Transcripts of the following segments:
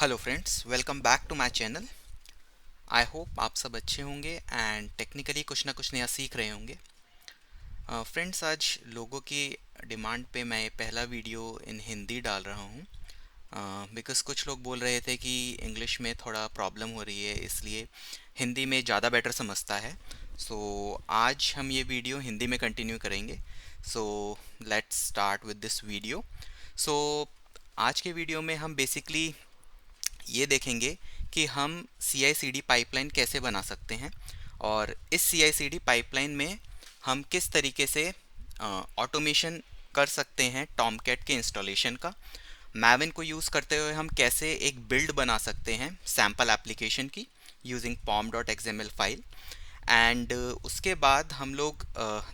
Hello friends, welcome back to my channel. I hope आप सब अच्छे होंगे एंड टेक्निकली कुछ ना कुछ नया सीख रहे होंगे। फ्रेंड्स, आज लोगों की डिमांड पे मैं पहला वीडियो इन हिंदी डाल रहा हूँ बिकॉज़ कुछ लोग बोल रहे थे कि इंग्लिश में थोड़ा प्रॉब्लम हो रही है, इसलिए हिंदी में ज़्यादा बेटर समझता है। सो आज हम ये वीडियो हिंदी में कंटिन्यू करेंगे। So let's start with this video. So आज के वीडियो में हम बेसिकली ये देखेंगे कि हम CI/CD पाइपलाइन कैसे बना सकते हैं और इस CI/CD पाइपलाइन में हम किस तरीके से ऑटोमेशन कर सकते हैं टॉमकैट के इंस्टॉलेशन का। मैविन को यूज़ करते हुए हम कैसे एक बिल्ड बना सकते हैं सैम्पल एप्लीकेशन की यूजिंग pom.xml फाइल। एंड उसके बाद हम लोग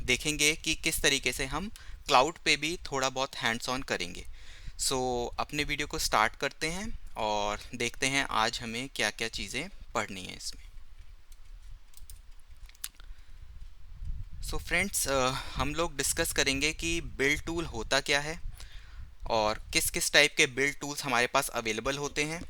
देखेंगे कि किस तरीके से हम क्लाउड पे भी थोड़ा बहुत हैंड्स ऑन करेंगे। सो अपने वीडियो को स्टार्ट करते हैं और देखते हैं आज हमें क्या क्या चीज़ें पढ़नी है इसमें। सो फ्रेंड्स, हम लोग डिस्कस करेंगे कि बिल्ड टूल होता क्या है और किस किस टाइप के बिल्ड टूल्स हमारे पास अवेलेबल होते हैं।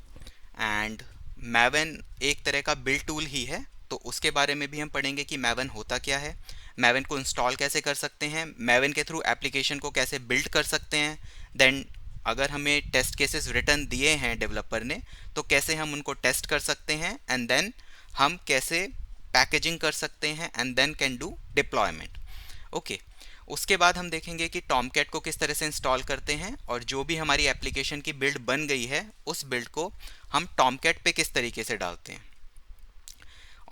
एंड मैवन एक तरह का बिल्ड टूल ही है, तो उसके बारे में भी हम पढ़ेंगे कि मैवन होता क्या है, मैवन को इंस्टॉल कैसे कर सकते हैं, मैवन के थ्रू एप्लीकेशन को कैसे बिल्ड कर सकते हैं। देन अगर हमें टेस्ट केसेस रिटर्न दिए हैं डेवलपर ने, तो कैसे हम उनको टेस्ट कर सकते हैं एंड देन हम कैसे पैकेजिंग कर सकते हैं and then can do deployment. Okay, उसके बाद हम देखेंगे कि टॉमकैट को किस तरह से इंस्टॉल करते हैं और जो भी हमारी एप्लीकेशन की बिल्ड बन गई है उस बिल्ड को हम टॉमकैट पे किस तरीके से डालते हैं।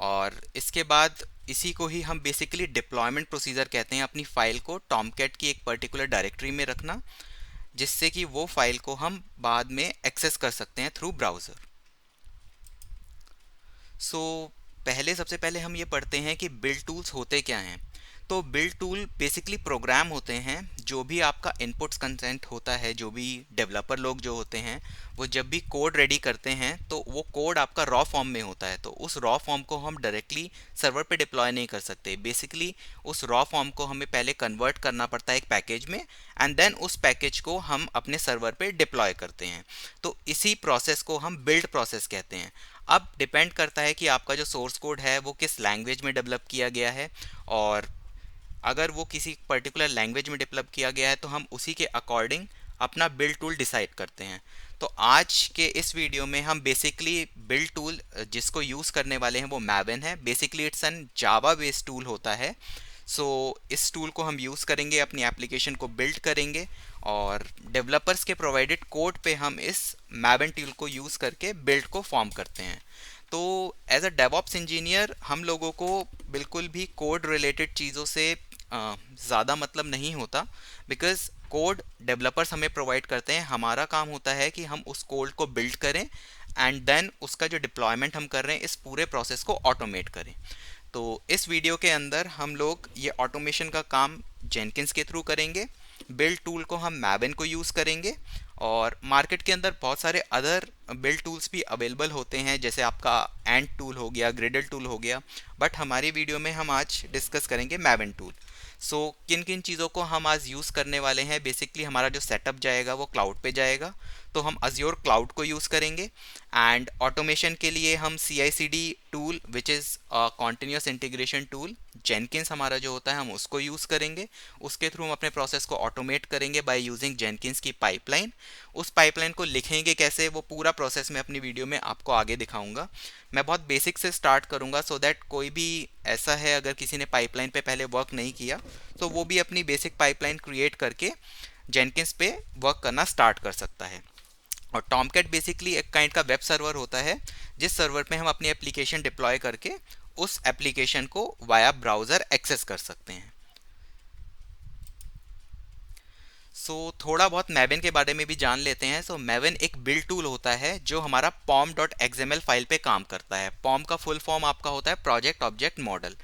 और इसके बाद इसी को ही हम बेसिकली डिप्लॉयमेंट प्रोसीजर कहते हैं, अपनी फाइल को टॉमकैट की एक पर्टिकुलर डायरेक्टरी में रखना जिससे कि वो फाइल को हम बाद में एक्सेस कर सकते हैं थ्रू ब्राउज़र। सो पहले सबसे पहले हम ये पढ़ते हैं कि बिल्ड टूल्स होते क्या हैं। तो बिल्ड टूल बेसिकली प्रोग्राम होते हैं, जो भी आपका इनपुट्स कंटेंट होता है, जो भी डेवलपर लोग जो होते हैं वो जब भी कोड रेडी करते हैं तो वो कोड आपका रॉ फॉर्म में होता है, तो उस रॉ फॉर्म को हम डायरेक्टली सर्वर पे डिप्लॉय नहीं कर सकते। बेसिकली उस रॉ फॉर्म को हमें पहले कन्वर्ट करना पड़ता है एक पैकेज में एंड देन उस पैकेज को हम अपने सर्वर पे डिप्लॉय करते हैं। तो इसी प्रोसेस को हम बिल्ड प्रोसेस कहते हैं। अब डिपेंड करता है कि आपका जो सोर्स कोड है वो किस लैंग्वेज में डेवलप किया गया है, और अगर वो किसी पर्टिकुलर लैंग्वेज में डेवलप किया गया है तो हम उसी के अकॉर्डिंग अपना बिल्ड टूल डिसाइड करते हैं। तो आज के इस वीडियो में हम बेसिकली बिल्ड टूल जिसको यूज़ करने वाले हैं वो मैवन है। Basically it's an Java based tool होता है। सो इस टूल को हम यूज़ करेंगे, अपनी एप्लीकेशन को बिल्ड करेंगे और डेवलपर्स के प्रोवाइडेड कोड पे हम इस मैवन टूल को यूज़ करके बिल्ड को फॉर्म करते हैं। तो एज अ डेवऑप्स इंजीनियर हम लोगों को बिल्कुल भी कोड रिलेटेड चीज़ों से ज़्यादा मतलब नहीं होता, बिकॉज कोड डेवलपर्स हमें प्रोवाइड करते हैं। हमारा काम होता है कि हम उस कोड को बिल्ड करें एंड देन उसका जो डिप्लॉयमेंट हम कर रहे हैं इस पूरे प्रोसेस को ऑटोमेट करें। तो इस वीडियो के अंदर हम लोग ये ऑटोमेशन का काम जेनकिंस के थ्रू करेंगे, बिल्ड टूल को हम मैवन को यूज़ करेंगे, और मार्केट के अंदर बहुत सारे अदर बिल्ड टूल्स भी अवेलेबल होते हैं जैसे आपका एंट टूल हो गया, ग्रिडल टूल हो गया, बट हमारी वीडियो में हम आज डिस्कस करेंगे मैवन टूल। सो किन किन चीज़ों को हम आज यूज़ करने वाले हैं, बेसिकली हमारा जो सेटअप जाएगा वो क्लाउड पे जाएगा, तो हम अज्योर क्लाउड को यूज़ करेंगे। एंड ऑटोमेशन के लिए हम CI/CD tool which is continuous integration tool Jenkins हमारा जो होता है हम उसको यूज़ करेंगे। उसके थ्रू हम अपने प्रोसेस को ऑटोमेट करेंगे बाय यूजिंग जेनकिंस की पाइपलाइन। उस पाइपलाइन को लिखेंगे कैसे, वो पूरा प्रोसेस मैं अपनी वीडियो में आपको आगे दिखाऊंगा। मैं बहुत बेसिक से स्टार्ट करूंगा सो दैट कोई भी ऐसा है अगर किसी ने पाइपलाइन पे पहले वर्क नहीं किया तो वो भी अपनी बेसिक पाइपलाइन क्रिएट करके जेनकिंस पे वर्क करना स्टार्ट कर सकता है। और टॉमकैट बेसिकली एक काइंड का वेब सर्वर होता है जिस सर्वर पे हम अपनी एप्लीकेशन डिप्लॉय करके उस एप्लीकेशन को वाया ब्राउज़र एक्सेस कर सकते हैं। थोड़ा बहुत मैवन के बारे में भी जान लेते हैं। मैवन एक बिल्ड टूल होता है जो हमारा pom.xml फाइल पे काम करता है। पॉम का फुल फॉर्म आपका होता है प्रोजेक्ट ऑब्जेक्ट मॉडल।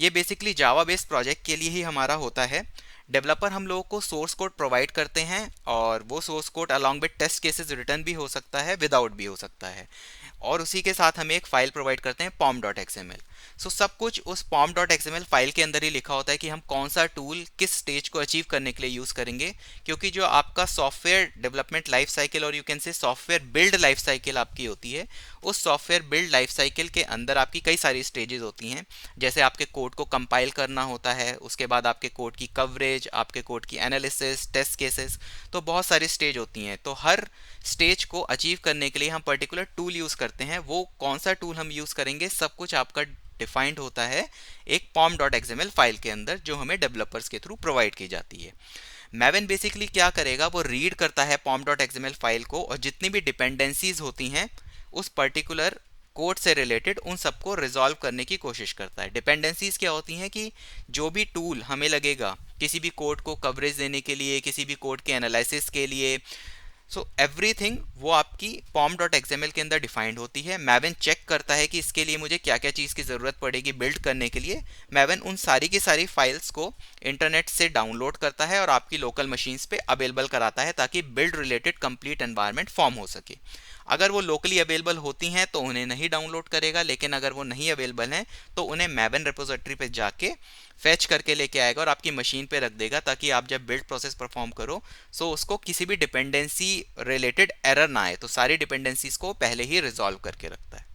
ये बेसिकली जावा बेस्ड प्रोजेक्ट के लिए ही हमारा होता है। डेवलपर हम लोगों को सोर्स कोड प्रोवाइड करते हैं और वो source code along with test cases return भी हो सकता है, विदाउट भी हो सकता है, और उसी के साथ हमें एक फाइल प्रोवाइड करते हैं pom.xml। सो सब कुछ उस pom.xml फाइल के अंदर ही लिखा होता है कि हम कौन सा टूल किस स्टेज को अचीव करने के लिए यूज़ करेंगे, क्योंकि जो आपका सॉफ्टवेयर डेवलपमेंट लाइफ साइकिल और you can say software build life cycle आपकी होती है, उस सॉफ्टवेयर बिल्ड लाइफ साइकिल के अंदर आपकी कई सारी स्टेजेस होती हैं। जैसे आपके कोड को कंपाइल करना होता है, उसके बाद आपके कोड की कवरेज, आपके कोड की एनालिसिस, टेस्ट केसेस, तो बहुत सारी स्टेज होती हैं। तो हर स्टेज को अचीव करने के लिए हम पर्टिकुलर टूल यूज़ करते हैं। वो कौन सा टूल हम यूज़ करेंगे सब कुछ आपका डिफाइंड होता है एक pom.xml फाइल के अंदर, जो हमें डेवलपर्स के थ्रू प्रोवाइड की जाती है। मैवन बेसिकली क्या करेगा, वो रीड करता है pom.xml फाइल को और जितनी भी डिपेंडेंसीज होती हैं उस पर्टिकुलर कोड से रिलेटेड उन सबको रिजॉल्व करने की कोशिश करता है। डिपेंडेंसीज क्या होती हैं कि जो भी टूल हमें लगेगा किसी भी कोड को कवरेज देने के लिए, किसी भी कोड के एनालिसिस के लिए, सो एवरीथिंग वो आपकी pom.xml के अंदर डिफाइंड होती है। मैवन चेक करता है कि इसके लिए मुझे क्या क्या चीज़ की ज़रूरत पड़ेगी बिल्ड करने के लिए। मैवन उन सारी की सारी फाइल्स को इंटरनेट से डाउनलोड करता है और आपकी लोकल मशीन्स पे अवेलेबल कराता है ताकि build related complete environment form हो सके। अगर वो लोकली अवेलेबल होती हैं तो उन्हें नहीं डाउनलोड करेगा, लेकिन अगर वो नहीं अवेलेबल हैं तो उन्हें मैवन रिपोजिटरी पे जाके फैच करके लेके आएगा और आपकी मशीन पे रख देगा, ताकि आप जब बिल्ड प्रोसेस परफॉर्म करो सो उसको किसी भी डिपेंडेंसी रिलेटेड एरर ना आए। तो सारी डिपेंडेंसीज को पहले ही रिजॉल्व करके रखता है।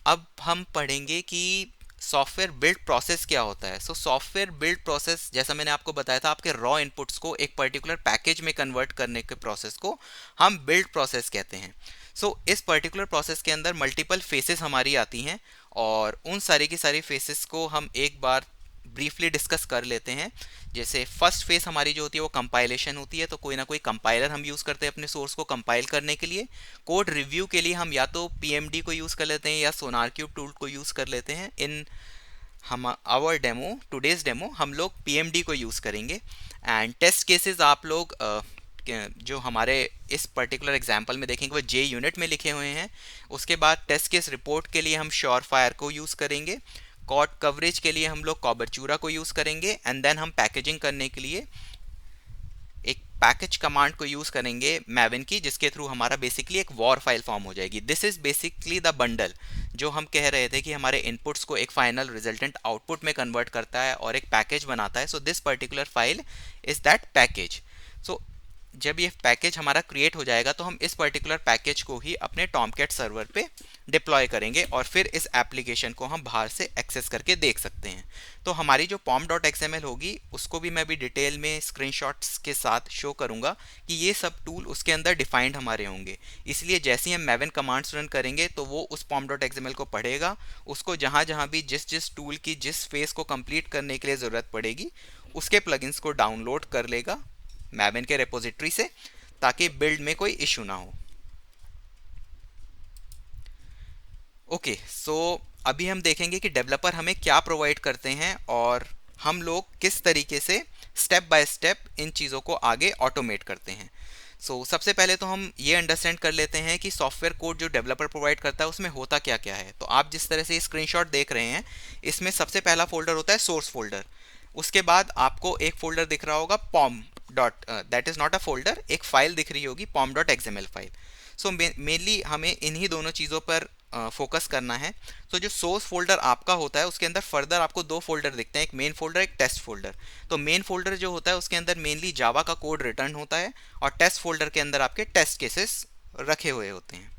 अब हम पढ़ेंगे कि सॉफ्टवेयर बिल्ड प्रोसेस क्या होता है। सॉफ्टवेयर बिल्ड प्रोसेस, जैसा मैंने आपको बताया था, आपके रॉ इनपुट्स को एक पर्टिकुलर पैकेज में कन्वर्ट करने के प्रोसेस को हम बिल्ड प्रोसेस कहते हैं। इस पर्टिकुलर प्रोसेस के अंदर मल्टीपल फेसेस हमारी आती हैं और उन सारी की सारी फेसेस को हम एक बार ब्रीफली डिस्कस कर लेते हैं। जैसे फर्स्ट फेज हमारी जो होती है वो कंपाइलेशन होती है, तो कोई ना कोई कंपाइलर हम यूज़ करते हैं अपने सोर्स को कंपाइल करने के लिए। कोड रिव्यू के लिए हम या तो PMD को यूज़ कर लेते हैं या SonarQube टूल को यूज़ कर लेते हैं। इन हम आवर डेमो, टुडेज डेमो, हम लोग PMD को यूज़ करेंगे। एंड टेस्ट केसेस आप लोग जो हमारे इस पर्टिकुलर एग्जांपल में देखेंगे वो JUnit में लिखे हुए हैं। उसके बाद टेस्ट केस रिपोर्ट के लिए हम श्योरफायर को यूज़ करेंगे। कॉड कवरेज के लिए हम लोग कॉबरचूरा को यूज़ करेंगे। एंड देन हम पैकेजिंग करने के लिए एक पैकेज कमांड को यूज़ करेंगे मैवन की, जिसके थ्रू हमारा बेसिकली एक वॉर फाइल फॉर्म हो जाएगी। This is basically the bundle जो हम कह रहे थे कि हमारे इनपुट्स को एक फाइनल रिजल्टेंट आउटपुट में कन्वर्ट करता है और एक पैकेज बनाता है। This particular file is that package. जब ये पैकेज हमारा क्रिएट हो जाएगा तो हम इस पर्टिकुलर पैकेज को ही अपने टॉमकैट सर्वर पे डिप्लॉय करेंगे और फिर इस एप्लीकेशन को हम बाहर से एक्सेस करके देख सकते हैं। तो हमारी जो pom.xml होगी उसको भी मैं भी डिटेल में स्क्रीनशॉट्स के साथ शो करूंगा कि ये सब टूल उसके अंदर डिफाइंड हमारे होंगे। इसलिए जैसे ही हम मैवन कमांड्स रन करेंगे तो वो उस pom.xml को पढ़ेगा, उसको जहाँ जहाँ भी जिस जिस टूल की जिस फेज को कंप्लीट करने के लिए ज़रूरत पड़ेगी उसके प्लगइन्स को डाउनलोड कर लेगा मैवन के रेपोजिटरी से, ताकि बिल्ड में कोई इशू ना हो। ओके, अभी हम देखेंगे कि डेवलपर हमें क्या प्रोवाइड करते हैं और हम लोग किस तरीके से स्टेप बाय स्टेप इन चीज़ों को आगे ऑटोमेट करते हैं। सबसे पहले तो हम ये अंडरस्टैंड कर लेते हैं कि सॉफ्टवेयर कोड जो डेवलपर प्रोवाइड करता है उसमें होता क्या क्या है। तो आप जिस तरह से स्क्रीनशॉट देख रहे हैं इसमें सबसे पहला फोल्डर होता है सोर्स फोल्डर। उसके बाद आपको एक फोल्डर दिख रहा होगा pom dot, that is not a folder, एक फाइल दिख रही होगी pom.xml फाइल। मेनली हमें इन्हीं दोनों चीज़ों पर फोकस करना है। जो सोर्स फोल्डर आपका होता है उसके अंदर फर्दर आपको दो फोल्डर दिखते हैं, एक मेन फोल्डर, एक टेस्ट फोल्डर। तो मेन फोल्डर जो होता है उसके अंदर मेनली जावा का कोड रिटर्न होता है और टेस्ट फोल्डर के अंदर आपके टेस्ट केसेस रखे हुए होते हैं।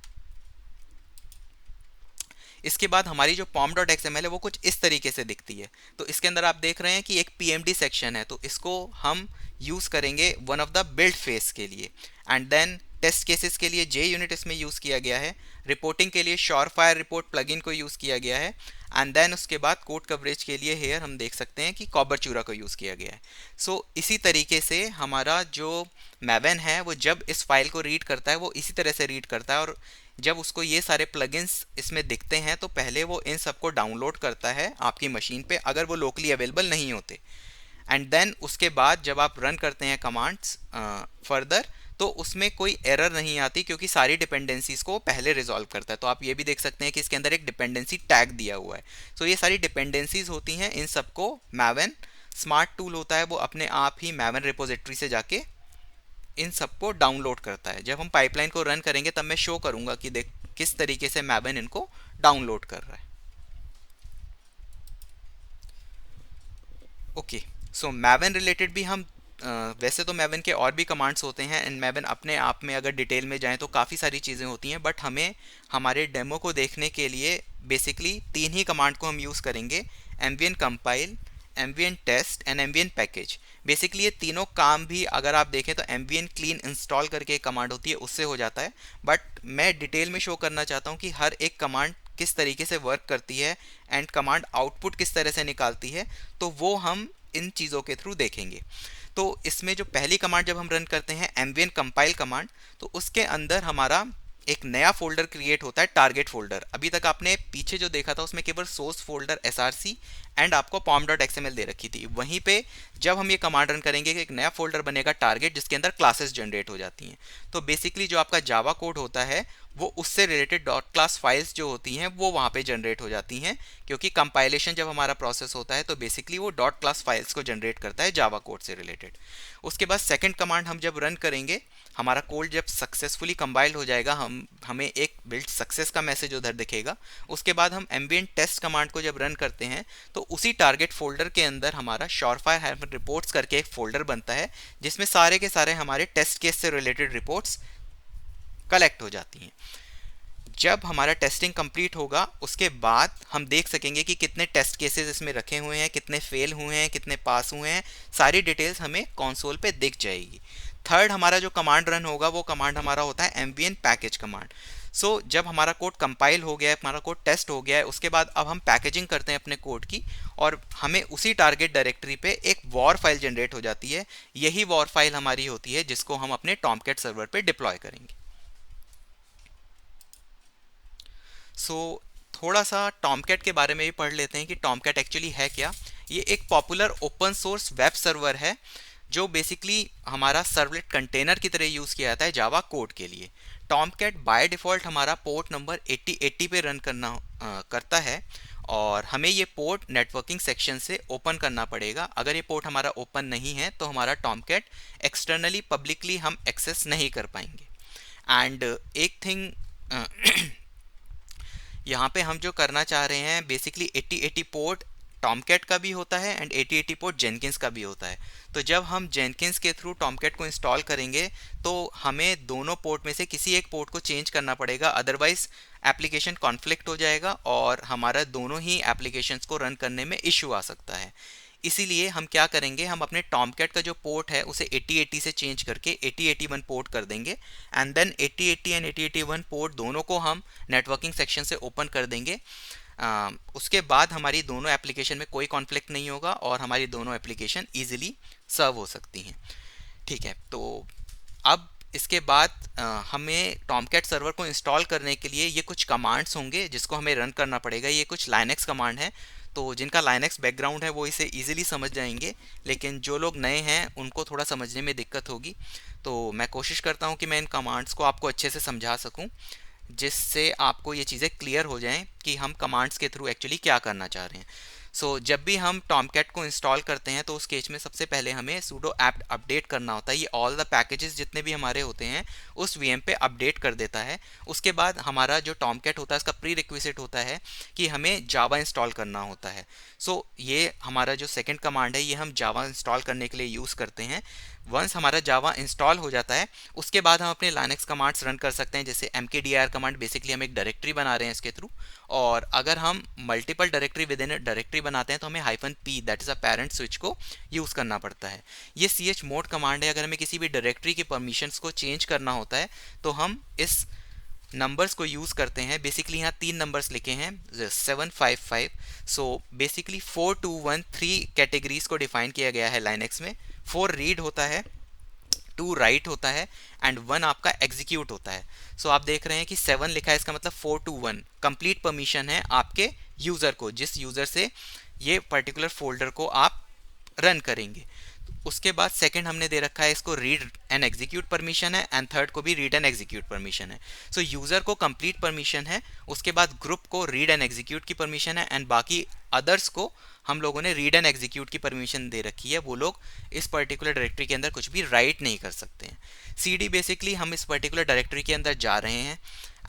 इसके बाद हमारी जो pom.xml है वो कुछ इस तरीके से दिखती है। तो इसके अंदर आप देख रहे हैं कि एक PMD सेक्शन है, तो इसको हम यूज़ करेंगे one of the build face के लिए। एंड देन टेस्ट केसेस के लिए JUnit इसमें यूज़ किया गया है। रिपोर्टिंग के लिए श्योरफायर रिपोर्ट प्लगइन को यूज़ किया गया है। एंड देन उसके बाद कोड कवरेज के लिए हेयर हम देख सकते हैं कि कॉबरचूरा को यूज़ किया गया है। इसी तरीके से हमारा जो मैवन है वो जब इस फाइल को रीड करता है वो इसी तरह से रीड करता है, और जब उसको ये सारे प्लगइन्स इसमें दिखते हैं तो पहले वो इन सबको डाउनलोड करता है आपकी मशीन पे अगर वो लोकली अवेलेबल नहीं होते। एंड देन उसके बाद जब आप रन करते हैं कमांड्स फर्दर तो उसमें कोई एरर नहीं आती, क्योंकि सारी डिपेंडेंसीज को पहले रिजॉल्व करता है। तो आप ये भी देख सकते हैं कि इसके अंदर एक डिपेंडेंसी टैग दिया हुआ है। ये सारी डिपेंडेंसीज होती हैं, इन सबको मैवन स्मार्ट टूल होता है वो अपने आप ही मैवन रिपोजिटरी से जाके इन सबको डाउनलोड करता है। जब हम पाइपलाइन को रन करेंगे तब मैं शो करूंगा कि देख किस तरीके से मैवन इनको डाउनलोड कर रहा है। ओके, सो मैवन रिलेटेड भी हम वैसे तो मैवन के और भी कमांड्स होते हैं, एंड मैवन अपने आप में अगर डिटेल में जाएं तो काफ़ी सारी चीज़ें होती हैं, बट हमें हमारे डेमो को देखने के लिए बेसिकली तीन ही कमांड को हम यूज़ करेंगे, एम्बियन compile, एम्बियन test and एम्बियन package. Basically ये तीनों काम भी अगर आप देखें तो एम्बियन क्लीन इंस्टॉल करके एक कमांड होती है उससे हो जाता है, बट मैं डिटेल में शो करना चाहता हूँ कि हर एक कमांड किस तरीके से वर्क करती है एंड कमांड आउटपुट किस तरह से निकालती है, तो वो हम इन चीज़ों के थ्रू देखेंगे। तो इसमें जो पहली कमांड जब हम रन करते हैं एम्बियन कंपाइल कमांड, तो उसके अंदर हमारा एक नया फोल्डर क्रिएट होता है, टारगेट फोल्डर। अभी तक आपने पीछे जो देखा था उसमें केवल सोर्स फोल्डर src एंड आपको pom.xml दे रखी थी। वहीं पे जब हम ये कमांड रन करेंगे एक नया फोल्डर बनेगा टारगेट, जिसके अंदर क्लासेस जनरेट हो जाती हैं। तो बेसिकली जो आपका जावा कोड होता है वो उससे रिलेटेड डॉट क्लास फाइल्स जो होती हैं वो वहाँ पे जनरेट हो जाती हैं, क्योंकि कंपाइलेशन जब हमारा प्रोसेस होता है तो बेसिकली वो डॉट क्लास फाइल्स को जनरेट करता है जावा कोड से रिलेटेड। उसके बाद सेकंड कमांड हम जब रन करेंगे, हमारा कोड जब सक्सेसफुली कंपाइल्ड हो जाएगा, हमें एक बिल्ड सक्सेस का मैसेज उधर दिखेगा। उसके बाद हम एम्बियन टेस्ट कमांड को जब रन करते हैं तो उसी टारगेट फोल्डर के अंदर हमारा शॉर्टफायर रिपोर्ट्स करके एक फोल्डर बनता है, जिसमें सारे के सारे हमारे टेस्ट केस से रिलेटेड रिपोर्ट्स कलेक्ट हो जाती हैं। जब हमारा टेस्टिंग कंप्लीट होगा उसके बाद हम देख सकेंगे कि कितने टेस्ट केसेस इसमें रखे हुए हैं, कितने फेल हुए हैं, कितने पास हुए हैं, सारी डिटेल्स हमें कंसोल पे दिख जाएगी। थर्ड हमारा जो कमांड रन होगा वो कमांड हमारा होता है एम्बियन पैकेज कमांड। सो जब हमारा कोड कंपाइल हो गया है, हमारा कोड टेस्ट हो गया है, उसके बाद अब हम पैकेजिंग करते हैं अपने कोड की, और हमें उसी टारगेट डायरेक्टरी पे एक वॉर फाइल जनरेट हो जाती है। यही वॉर फाइल हमारी होती है जिसको हम अपने टॉमकैट सर्वर पे डिप्लॉय करेंगे। थोड़ा सा टॉमकैट के बारे में भी पढ़ लेते हैं कि टॉमकैट एक्चुअली है क्या। ये एक popular open source web server है जो बेसिकली हमारा सर्वलेट कंटेनर की तरह यूज़ किया जाता है जावा कोड के लिए। टॉमकैट बाय डिफ़ॉल्ट हमारा पोर्ट नंबर 8080 पे रन करता है, और हमें ये पोर्ट नेटवर्किंग सेक्शन से ओपन करना पड़ेगा। अगर ये पोर्ट हमारा ओपन नहीं है तो हमारा टॉमकैट एक्सटर्नली पब्लिकली हम एक्सेस नहीं कर पाएंगे। एंड एक थिंग यहाँ पे हम जो करना चाह रहे हैं, बेसिकली 8080 पोर्ट टॉमकैट का भी होता है एंड 8080 पोर्ट जेनकिंस का भी होता है। तो जब हम जेनकिंस के थ्रू टॉमकैट को इंस्टॉल करेंगे तो हमें दोनों पोर्ट में से किसी एक पोर्ट को चेंज करना पड़ेगा, अदरवाइज एप्लीकेशन कॉन्फ्लिक्ट हो जाएगा और हमारा दोनों ही एप्लीकेशंस को रन करने में इशू आ सकता है। इसीलिए हम क्या करेंगे, हम अपने टॉमकैट का जो पोर्ट है उसे 8080 से चेंज करके 8081 पोर्ट कर देंगे, एंड देन 8080 एंड 8081 पोर्ट दोनों को हम नेटवर्किंग सेक्शन से ओपन कर देंगे। उसके बाद हमारी दोनों एप्लीकेशन में कोई कॉन्फ्लिक्ट नहीं होगा और हमारी दोनों एप्लीकेशन ईजिली सर्व हो सकती हैं। ठीक है, तो अब इसके बाद हमें टॉमकैट सर्वर को इंस्टॉल करने के लिए ये कुछ कमांड्स होंगे जिसको हमें रन करना पड़ेगा। ये कुछ लाइनेक्स कमांड है, तो जिनका लाइनेक्स बैकग्राउंड है वो इसे इजीली समझ जाएंगे, लेकिन जो लोग नए हैं उनको थोड़ा समझने में दिक्कत होगी। तो मैं कोशिश करता हूँ कि मैं इन कमांड्स को आपको अच्छे से समझा सकूँ, जिससे आपको ये चीज़ें क्लियर हो जाएं कि हम कमांड्स के थ्रू एक्चुअली क्या करना चाह रहे हैं। जब भी हम टॉमकैट को इंस्टॉल करते हैं तो उस केस में सबसे पहले हमें sudo apt अपडेट करना होता है। ये ऑल द पैकेजेस जितने भी हमारे होते हैं उस वीएम पे अपडेट कर देता है। उसके बाद हमारा जो टॉमकैट होता है इसका प्री रिक्विजिट होता है कि हमें जावा इंस्टॉल करना होता है। ये हमारा जो सेकंड कमांड है ये हम जावा इंस्टॉल करने के लिए यूज़ करते हैं। वंस हमारा जावा इंस्टॉल हो जाता है उसके बाद हम अपने लाइनेक्स कमांड्स रन कर सकते हैं, जैसे mkdir कमांड। बेसिकली हम एक डायरेक्टरी बना रहे हैं इसके थ्रू, और अगर हम multiple directory with in directory बनाते हैं तो हमें -p that is a parent switch को यूज़ करना पड़ता है। ये chmod कमांड है। अगर हमें किसी भी डायरेक्टरी की परमिशंस को चेंज करना होता है तो हम इस नंबर्स को यूज़ करते हैं। बेसिकली यहाँ 3 नंबर्स लिखे हैं 755। बेसिकली 4 2 1 3 कैटेगरीज को डिफाइन किया गया है लाइनेक्स में। 4 रीड होता है, 2 राइट होता है एंड 1 आपका एग्जीक्यूट होता है। आप देख रहे हैं कि 7 लिखा है, इसका मतलब 4 2 1 कंप्लीट परमिशन है आपके यूज़र को, जिस यूज़र से ये पर्टिकुलर फोल्डर को आप रन करेंगे। उसके बाद सेकंड हमने दे रखा है इसको रीड एंड एग्जीक्यूट परमिशन है, एंड थर्ड को भी रीड एंड एग्जीक्यूट परमिशन है। सो यूजर को कंप्लीट परमिशन है, उसके बाद ग्रुप को रीड एंड एग्जीक्यूट की परमिशन है, एंड बाकी अदर्स को हम लोगों ने रीड एंड एग्जीक्यूट की परमिशन दे रखी है। वो लोग इस पर्टिकुलर डायरेक्टरी के अंदर कुछ भी राइट नहीं कर सकते हैं। सीडी बेसिकली हम इस पर्टिकुलर डायरेक्टरी के अंदर जा रहे हैं,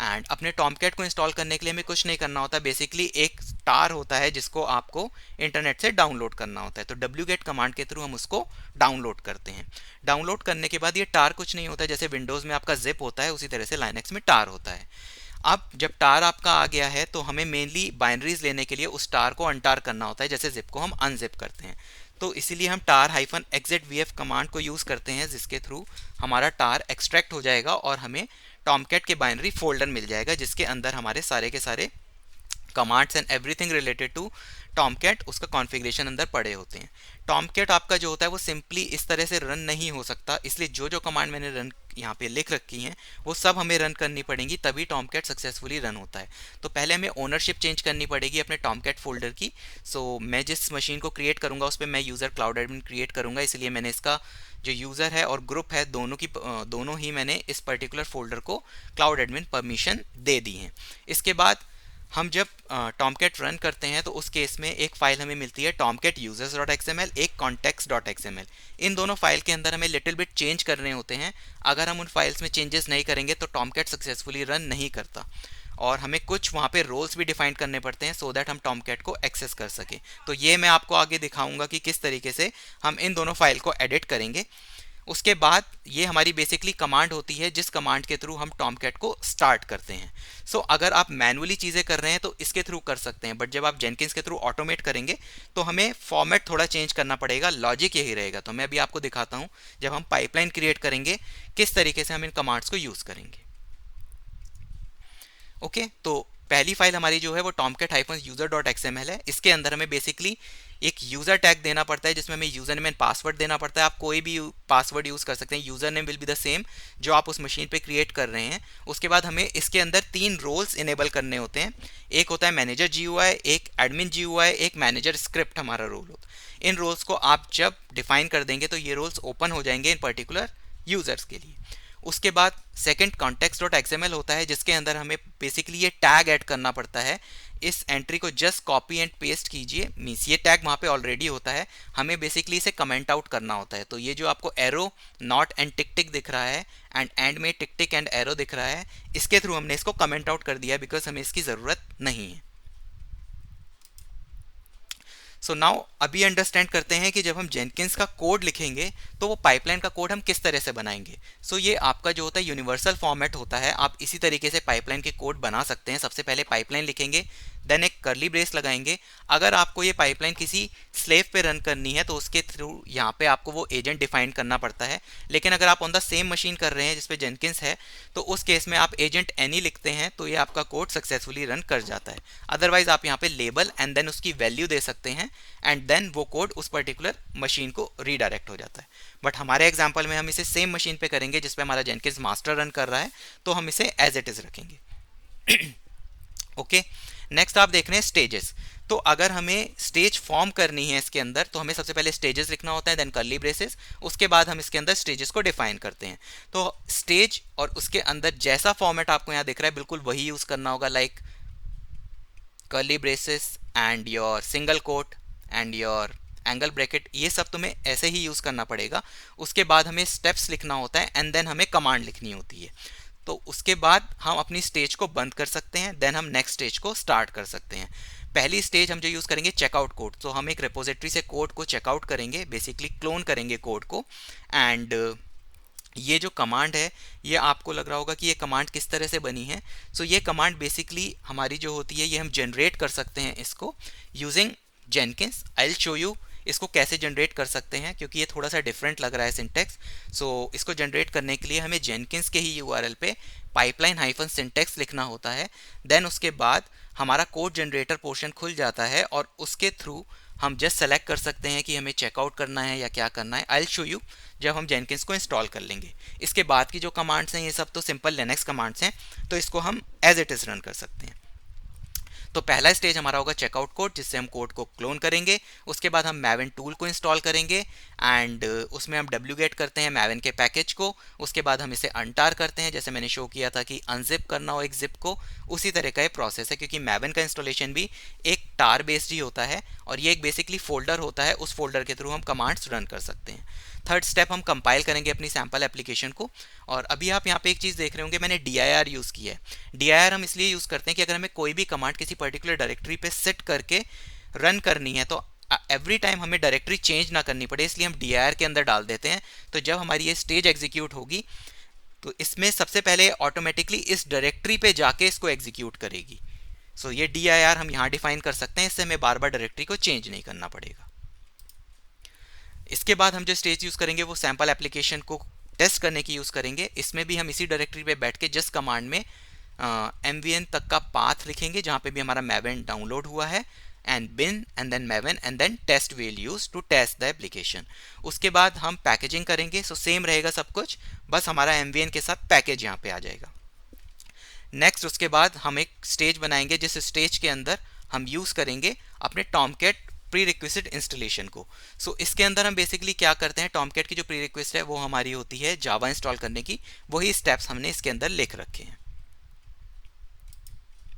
एंड अपने टॉमकैट को इंस्टॉल करने के लिए हमें कुछ नहीं करना होता। बेसिकली एक टार होता है जिसको आपको इंटरनेट से डाउनलोड करना होता है, तो wget कमांड के थ्रू हम उसको डाउनलोड करते हैं। डाउनलोड करने के बाद ये टार कुछ नहीं होता है, जैसे विंडोज़ में आपका जिप होता है उसी तरह से लाइनक्स में टार होता है। अब जब टार आपका आ गया है तो हमें मेनली बाइनरीज लेने के लिए उस टार को अनटार करना होता है, जैसे जिप को हम अनजिप करते हैं। तो इसीलिए हम टार -exit कमांड को यूज़ करते हैं, जिसके थ्रू हमारा टार एक्सट्रैक्ट हो जाएगा और हमें टॉमकैट के बाइनरी फोल्डर मिल जाएगा, जिसके अंदर हमारे सारे के सारे commands and everything related to Tomcat उसका कॉन्फ़िगरेशन अंदर पड़े होते हैं। टॉमकैट आपका जो होता है वो सिंपली इस तरह से रन नहीं हो सकता, इसलिए जो जो कमांड मैंने रन यहाँ पे लिख रखी हैं वो सब हमें रन करनी पड़ेंगी, तभी टॉमकैट सक्सेसफुली रन होता है। तो पहले हमें ओनरशिप चेंज करनी पड़ेगी अपने टॉमकैट फोल्डर की। सो मैं जिस मशीन को क्रिएट करूँगा उस पर मैं यूज़र क्लाउड एडमिन क्रिएट करूँगा, इसलिए मैंने इसका जो यूज़र है और ग्रुप है दोनों ही मैंने इस पर्टिकुलर फोल्डर को क्लाउड एडमिन परमिशन दे दी है। इसके बाद हम जब टॉमकैट रन करते हैं तो उस केस में एक फाइल हमें मिलती है टॉमकैट users.xml, एक context.xml। इन दोनों फाइल के अंदर हमें लिटिल बिट चेंज करने होते हैं। अगर हम उन फाइल्स में चेंजेस नहीं करेंगे तो टॉमकैट सक्सेसफुली रन नहीं करता, और हमें कुछ वहाँ पे रोल्स भी डिफाइन करने पड़ते हैं सो दैट हम टॉमकैट को एक्सेस कर सकें। तो ये मैं आपको आगे दिखाऊंगा कि किस तरीके से हम इन दोनों फाइल को एडिट करेंगे। उसके बाद ये हमारी बेसिकली कमांड होती है जिस कमांड के थ्रू हम टॉमकैट को स्टार्ट करते हैं। सो अगर आप मैनुअली चीज़ें कर रहे हैं तो इसके थ्रू कर सकते हैं, बट जब आप जेनकिंस के थ्रू ऑटोमेट करेंगे तो हमें फॉर्मेट थोड़ा चेंज करना पड़ेगा, लॉजिक यही रहेगा। तो मैं अभी आपको दिखाता हूँ जब हम पाइपलाइन क्रिएट करेंगे किस तरीके से हम इन कमांड्स को यूज़ करेंगे। ओके, तो पहली फाइल हमारी जो है वो tomcat-user.xml है। इसके अंदर हमें बेसिकली एक यूज़र टैग देना पड़ता है जिसमें हमें यूज़र नेम एंड पासवर्ड देना पड़ता है। आप कोई भी पासवर्ड यूज़ कर सकते हैं, user name will be the same जो आप उस मशीन पे क्रिएट कर रहे हैं। उसके बाद हमें इसके अंदर 3 रोल्स इनेबल करने होते हैं। एक होता है मैनेजर GUI, एक एडमिन GUI, एक मैनेजर स्क्रिप्ट हमारा रोल होता है। इन रोल्स को आप जब डिफाइन कर देंगे तो ये रोल्स ओपन हो जाएंगे इन पर्टिकुलर यूज़र्स के लिए। उसके बाद सेकंड context.xml होता है जिसके अंदर हमें बेसिकली ये टैग ऐड करना पड़ता है। इस एंट्री को जस्ट कॉपी एंड पेस्ट कीजिए, मीन्स ये टैग वहाँ पे ऑलरेडी होता है, हमें बेसिकली इसे कमेंट आउट करना होता है। तो ये जो आपको एरो नॉट एंड टिक टिक दिख रहा है एंड एंड में टिक टिक एंड एरो दिख रहा है, इसके थ्रू हमने इसको कमेंट आउट कर दिया है बिकॉज हमें इसकी ज़रूरत नहीं है। सो नाउ अभी अंडरस्टैंड करते हैं कि जब हम जेनकिंस का कोड लिखेंगे तो वो पाइपलाइन का कोड हम किस तरह से बनाएंगे। सो ये आपका जो होता है यूनिवर्सल फॉर्मेट होता है, आप इसी तरीके से पाइपलाइन के कोड बना सकते हैं। सबसे पहले पाइपलाइन लिखेंगे, देन एक कर्ली ब्रेस लगाएंगे। अगर आपको ये पाइपलाइन किसी स्लेव पे रन करनी है तो उसके थ्रू यहाँ पे आपको वो एजेंट डिफाइन करना पड़ता है, लेकिन अगर आप ऑन द सेम मशीन कर रहे हैं जिसपे जेनकिंस है तो उस केस में आप एजेंट एनी लिखते हैं तो ये आपका कोड सक्सेसफुली रन कर जाता है। अदरवाइज आप यहाँ पे लेबल एंड देन उसकी वैल्यू दे सकते हैं एंड देन वो कोड उस पर्टिकुलर मशीन को रीडायरेक्ट हो जाता है। बट हमारे एग्जाम्पल में हम इसे सेम मशीन पे करेंगे जिसपे हमारा जेनकिंस मास्टर रन कर रहा है, तो हम इसे एज इट इज रखेंगे। ओके, नेक्स्ट आप देख रहे हैं स्टेजेस। तो अगर हमें स्टेज फॉर्म करनी है इसके अंदर तो हमें सबसे पहले स्टेजेस लिखना होता है, देन कर्ली ब्रेसेस, उसके बाद हम इसके अंदर स्टेजेस को डिफाइन करते हैं। तो स्टेज और उसके अंदर जैसा फॉर्मेट आपको यहाँ दिख रहा है बिल्कुल वही यूज करना होगा, like curly braces and your single quote and your angle bracket, ये सब तुम्हें ऐसे ही यूज करना पड़ेगा। उसके बाद हमें स्टेप्स लिखना होता है एंड देन हमें कमांड लिखनी होती है। तो उसके बाद हम अपनी स्टेज को बंद कर सकते हैं, देन हम नेक्स्ट स्टेज को स्टार्ट कर सकते हैं। पहली स्टेज हम जो यूज़ करेंगे चेकआउट कोड, तो हम एक रिपोजिटरी से कोड को चेकआउट करेंगे, बेसिकली क्लोन करेंगे कोड को। एंड ये जो कमांड है ये आपको लग रहा होगा कि ये कमांड किस तरह से बनी है। सो ये कमांड बेसिकली हमारी जो होती है ये हम जनरेट कर सकते हैं इसको using Jenkins. I will show you इसको कैसे जनरेट कर सकते हैं क्योंकि ये थोड़ा सा डिफरेंट लग रहा है सिंटेक्स। सो इसको जनरेट करने के लिए हमें जेनकिंस के ही यूआरएल पे pipeline-syntax लिखना होता है। देन उसके बाद हमारा कोड जनरेटर पोर्शन खुल जाता है और उसके थ्रू हम जस्ट सेलेक्ट कर सकते हैं कि हमें चेकआउट करना है या क्या करना है। आई विल शो यू जब हम जेनकिंस को इंस्टॉल कर लेंगे। इसके बाद की जो कमांड्स हैं ये सब तो सिंपल लिनक्स कमांड्स हैं, तो इसको हम एज इट इज़ रन कर सकते हैं। तो पहला स्टेज हमारा होगा चेकआउट कोड, जिससे हम कोड को क्लोन करेंगे। उसके बाद हम मैवन टूल को इंस्टॉल करेंगे एंड उसमें हम wget करते हैं मैवन के पैकेज को। उसके बाद हम इसे अनटार करते हैं, जैसे मैंने शो किया था कि अनजिप करना हो एक जिप को, उसी तरह का ये प्रोसेस है, क्योंकि मैवन का इंस्टॉलेशन भी एक टार बेस्ड ही होता है और ये एक बेसिकली फोल्डर होता है, उस फोल्डर के थ्रू हम कमांड्स रन कर सकते हैं। थर्ड स्टेप, हम कंपाइल करेंगे अपनी सैम्पल एप्लीकेशन को। और अभी आप यहाँ पे एक चीज़ देख रहे होंगे, मैंने dir यूज़ किया है। dir हम इसलिए यूज़ करते हैं कि अगर हमें कोई भी कमांड किसी पर्टिकुलर डायरेक्टरी पे सेट करके रन करनी है तो एवरी टाइम हमें डायरेक्टरी चेंज ना करनी पड़े, इसलिए हम dir के अंदर डाल देते हैं। तो जब हमारी ये स्टेज एग्जीक्यूट होगी तो इसमें सबसे पहले ऑटोमेटिकली इस डायरेक्टरी पे जाके इसको एग्जीक्यूट करेगी। सो ये dir हम यहाँ डिफाइन कर सकते हैं, इससे हमें बार बार डायरेक्टरी को चेंज नहीं करना पड़ेगा। इसके बाद हम जो स्टेज यूज़ करेंगे वो सैम्पल एप्लीकेशन को टेस्ट करने की यूज़ करेंगे। इसमें भी हम इसी डायरेक्टरी पे बैठ के जस्ट कमांड में mvn तक का पाथ लिखेंगे जहाँ पे भी हमारा मैवन डाउनलोड हुआ है, and bin and then Maven and then test will use to test the application. उसके बाद हम पैकेजिंग करेंगे। सो सेम रहेगा सब कुछ, बस हमारा mvn के साथ पैकेज यहाँ पे आ जाएगा। नेक्स्ट उसके बाद हम एक स्टेज बनाएंगे, जिस स्टेज के अंदर हम यूज़ करेंगे अपने टॉमकैट प्री रिक्विजिट इंस्टॉलेशन को। सो इसके अंदर हम बेसिकली क्या करते हैं, टॉमकैट की जो प्री रिक्विजिट है वो हमारी होती है जावा इंस्टॉल करने की, वही स्टेप्स हमने इसके अंदर लिख रखे हैं।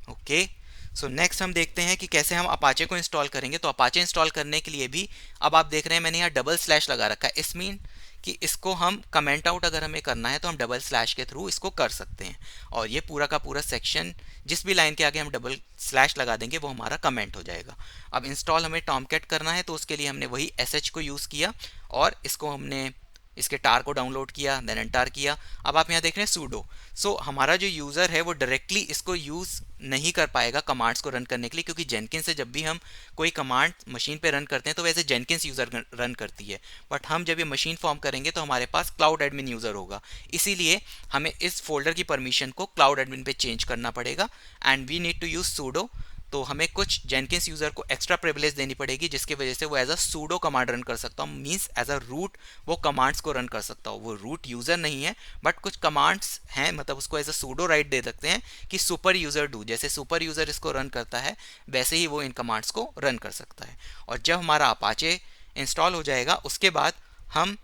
ओके, सो नेक्स्ट हम देखते हैं कि कैसे हम अपाचे को इंस्टॉल करेंगे। तो अपाचे इंस्टॉल करने के लिए भी अब आप देख रहे हैं मैंने यहाँ डबल स्लैश लगा रखा है। इस मीन कि इसको हम कमेंट आउट अगर हमें करना है तो हम डबल स्लैश के थ्रू इसको कर सकते हैं, और ये पूरा का पूरा सेक्शन जिस भी लाइन के आगे हम डबल स्लैश लगा देंगे वो हमारा कमेंट हो जाएगा। अब इंस्टॉल हमें टॉमकैट करना है तो उसके लिए हमने वही sh को यूज़ किया और इसको हमने इसके टार को डाउनलोड किया, देन एंटार किया। अब आप यहाँ देख रहे हैं सूडो। सो हमारा जो यूज़र है वो डायरेक्टली इसको यूज़ नहीं कर पाएगा कमांड्स को रन करने के लिए, क्योंकि जेनकिंस से जब भी हम कोई कमांड मशीन पे रन करते हैं तो वैसे जेनकिंस यूज़र रन करती है, बट हम जब ये मशीन फॉर्म करेंगे तो हमारे पास क्लाउड एडमिन यूज़र होगा। इसीलिए हमें इस फोल्डर की परमिशन को क्लाउड एडमिन पे चेंज करना पड़ेगा, and we need to use sudo. तो हमें कुछ जेनकिंस यूज़र को एक्स्ट्रा प्रिविलेज देनी पड़ेगी, जिसकी वजह से वो as a sudo command run कर सकता हूँ, मीन्स एज अ रूट वो कमांड्स को रन कर सकता हूँ। वो रूट यूज़र नहीं है, बट कुछ कमांड्स हैं, मतलब उसको एज अ सूडो राइट दे सकते हैं कि सुपर यूज़र डू, जैसे सुपर यूज़र इसको रन करता है वैसे ही वो इन कमांड्स को रन कर सकता है। और जब हमारा अपाचे इंस्टॉल हो जाएगा उसके बाद हम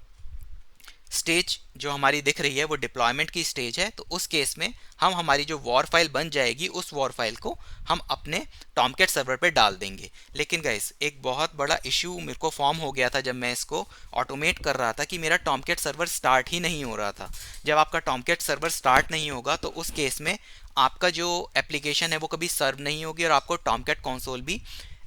स्टेज जो हमारी दिख रही है वो डिप्लॉयमेंट की स्टेज है, तो उस केस में हम हमारी जो वॉर फाइल बन जाएगी उस वॉर फाइल को हम अपने टॉमकैट सर्वर पे डाल देंगे। लेकिन गाइस एक बहुत बड़ा इशू मेरे को फॉर्म हो गया था जब मैं इसको ऑटोमेट कर रहा था कि मेरा टॉमकैट सर्वर स्टार्ट ही नहीं हो रहा था। जब आपका टॉमकैट सर्वर स्टार्ट नहीं होगा तो उस केस में आपका जो एप्लीकेशन है वो कभी सर्व नहीं होगी और आपको टॉमकैट कंसोल भी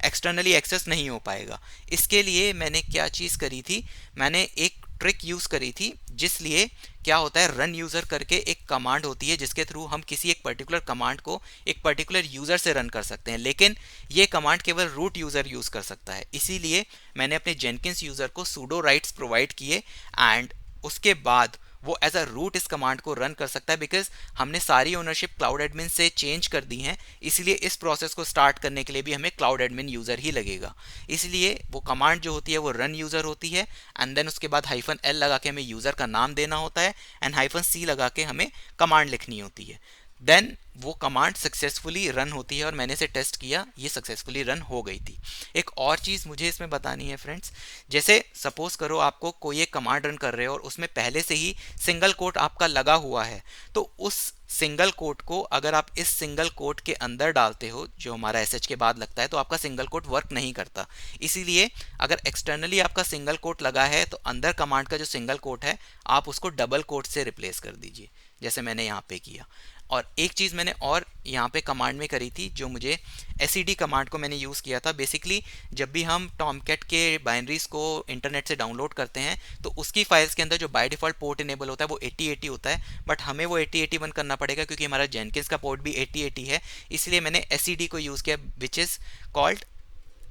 एक्सटर्नली एक्सेस नहीं हो पाएगा। इसके लिए मैंने क्या चीज़ करी थी, मैंने एक ट्रिक यूज़ करी थी, जिसलिए क्या होता है रन यूज़र करके एक कमांड होती है जिसके थ्रू हम किसी एक पर्टिकुलर कमांड को एक पर्टिकुलर यूज़र से रन कर सकते हैं, लेकिन ये कमांड केवल रूट यूज़र यूज़ कर सकता है। इसीलिए मैंने अपने जेनकिंस यूज़र को सूडो राइट्स प्रोवाइड किए एंड उसके बाद वो एज अ रूट इस कमांड को रन कर सकता है, बिकॉज हमने सारी ओनरशिप क्लाउड एडमिन से चेंज कर दी हैं। इसलिए इस प्रोसेस को स्टार्ट करने के लिए भी हमें क्लाउड एडमिन यूज़र ही लगेगा। इसलिए वो कमांड जो होती है वो रन यूज़र होती है, एंड देन उसके बाद -l लगा के हमें यूज़र का नाम देना होता है, एंड -c लगा के हमें कमांड लिखनी होती है। देन वो कमांड सक्सेसफुली रन होती है और मैंने इसे टेस्ट किया, ये सक्सेसफुली रन हो गई थी। एक और चीज़ मुझे इसमें बतानी है फ्रेंड्स, जैसे सपोज करो आपको कोई एक कमांड रन कर रहे हो और उसमें पहले से ही सिंगल कोट आपका लगा हुआ है, तो उस सिंगल कोट को अगर आप इस सिंगल कोट के अंदर डालते हो जो हमारा sh के बाद लगता है, तो आपका सिंगल कोट वर्क नहीं करता। इसीलिए अगर एक्सटर्नली आपका सिंगल कोट लगा है तो अंदर कमांड का जो सिंगल कोट है आप उसको डबल कोट से रिप्लेस कर दीजिए, जैसे मैंने यहाँ पे किया। और एक चीज़ मैंने और यहाँ पे कमांड में करी थी, जो मुझे SED कमांड को मैंने यूज़ किया था। बेसिकली जब भी हम टॉमकैट के बाइनरीज को इंटरनेट से डाउनलोड करते हैं तो उसकी फाइल्स के अंदर जो बाय डिफ़ॉल्ट पोर्ट इनेबल होता है वो 8080 होता है, बट हमें वो 8081 करना पड़ेगा क्योंकि हमारा जेनकिंस का पोर्ट भी 8080 है। इसलिए मैंने SED को यूज़ किया, which is called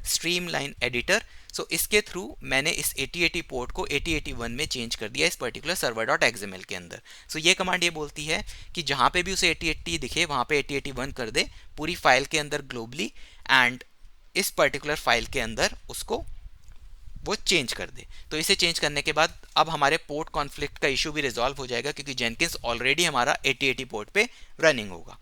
streamline editor. So इसके थ्रू मैंने इस 8080 पोर्ट को 8081 में चेंज कर दिया इस पर्टिकुलर server.xml के अंदर। सो ये कमांड ये बोलती है कि जहाँ पे भी उसे 8080 दिखे वहाँ पे 8081 कर दे पूरी फाइल के अंदर ग्लोबली, एंड इस पर्टिकुलर फाइल के अंदर उसको वो चेंज कर दे। तो इसे चेंज करने के बाद अब हमारे पोर्ट कॉन्फ्लिक्ट का इशू भी रिजॉल्व हो जाएगा, क्योंकि जेनकिंस ऑलरेडी हमारा 8080 पोर्ट पे रनिंग होगा।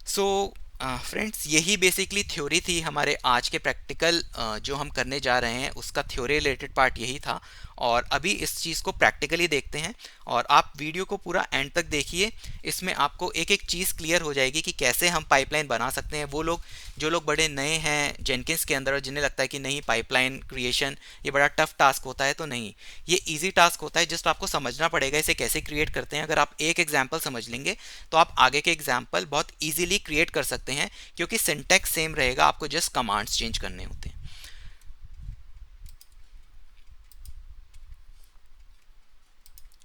सो फ्रेंड्स, यही बेसिकली थ्योरी थी हमारे आज के प्रैक्टिकल जो हम करने जा रहे हैं उसका थ्योरी रिलेटेड पार्ट यही था। और अभी इस चीज़ को प्रैक्टिकली देखते हैं और आप वीडियो को पूरा एंड तक देखिए। इसमें आपको एक एक चीज़ क्लियर हो जाएगी कि कैसे हम पाइपलाइन बना सकते हैं। वो लोग जो लोग बड़े नए हैं जेनकिंस के अंदर और जिन्हें लगता है कि नहीं पाइपलाइन क्रिएशन ये बड़ा टफ टास्क होता है, तो नहीं, ये इजी टास्क होता है। जस्ट आपको समझना पड़ेगा इसे कैसे क्रिएट करते हैं। अगर आप एक एग्जाम्पल समझ लेंगे तो आप आगे के एग्जाम्पल बहुत ईजिली क्रिएट कर सकते हैं, क्योंकि सिंटैक्स सेम रहेगा, आपको जस्ट कमांड्स चेंज करने होते हैं।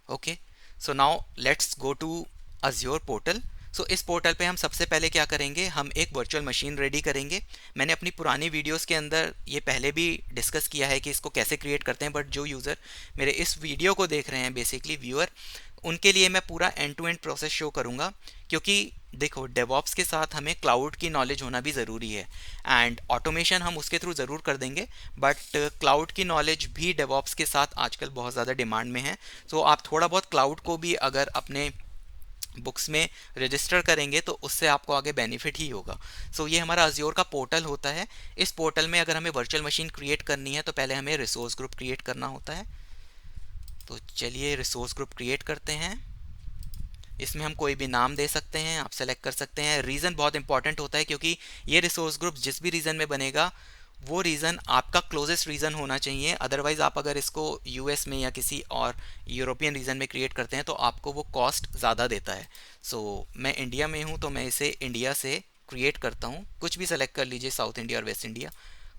Okay, so now let's go to Azure portal. So इस पोर्टल पे हम सबसे पहले क्या करेंगे, हम एक वर्चुअल मशीन रेडी करेंगे। मैंने अपनी पुरानी वीडियोस के अंदर ये पहले भी डिस्कस किया है कि इसको कैसे क्रिएट करते हैं, बट जो यूज़र मेरे इस वीडियो को देख रहे हैं, बेसिकली व्यूअर, उनके लिए मैं पूरा end to end process show करूंगा। क्योंकि देखो, डेवॉप्स के साथ हमें क्लाउड की नॉलेज होना भी ज़रूरी है, एंड ऑटोमेशन हम उसके थ्रू ज़रूर कर देंगे, बट क्लाउड की नॉलेज भी डेवॉप्स के साथ आजकल बहुत ज़्यादा डिमांड में है। सो आप थोड़ा बहुत क्लाउड को भी अगर अपने बुक्स में रजिस्टर करेंगे तो उससे आपको आगे बेनिफिट ही होगा। सो ये हमारा अज्योर का पोर्टल होता है। इस पोर्टल में अगर हमें वर्चुअल मशीन क्रिएट करनी है तो पहले हमें रिसोर्स ग्रुप क्रिएट करना होता है। तो चलिए रिसोर्स ग्रुप क्रिएट करते हैं। इसमें हम कोई भी नाम दे सकते हैं, आप सेलेक्ट कर सकते हैं। रीज़न बहुत इंपॉर्टेंट होता है, क्योंकि ये रिसोर्स ग्रुप जिस भी रीजन में बनेगा वो रीज़न आपका क्लोजेस्ट रीजन होना चाहिए। अदरवाइज़ आप अगर इसको यूएस में या किसी और यूरोपियन रीजन में क्रिएट करते हैं तो आपको वो कॉस्ट ज़्यादा देता है। सो मैं इंडिया में हूँ तो मैं इसे इंडिया से क्रिएट करता हूँ। कुछ भी सेलेक्ट कर लीजिए, साउथ इंडिया और वेस्ट इंडिया,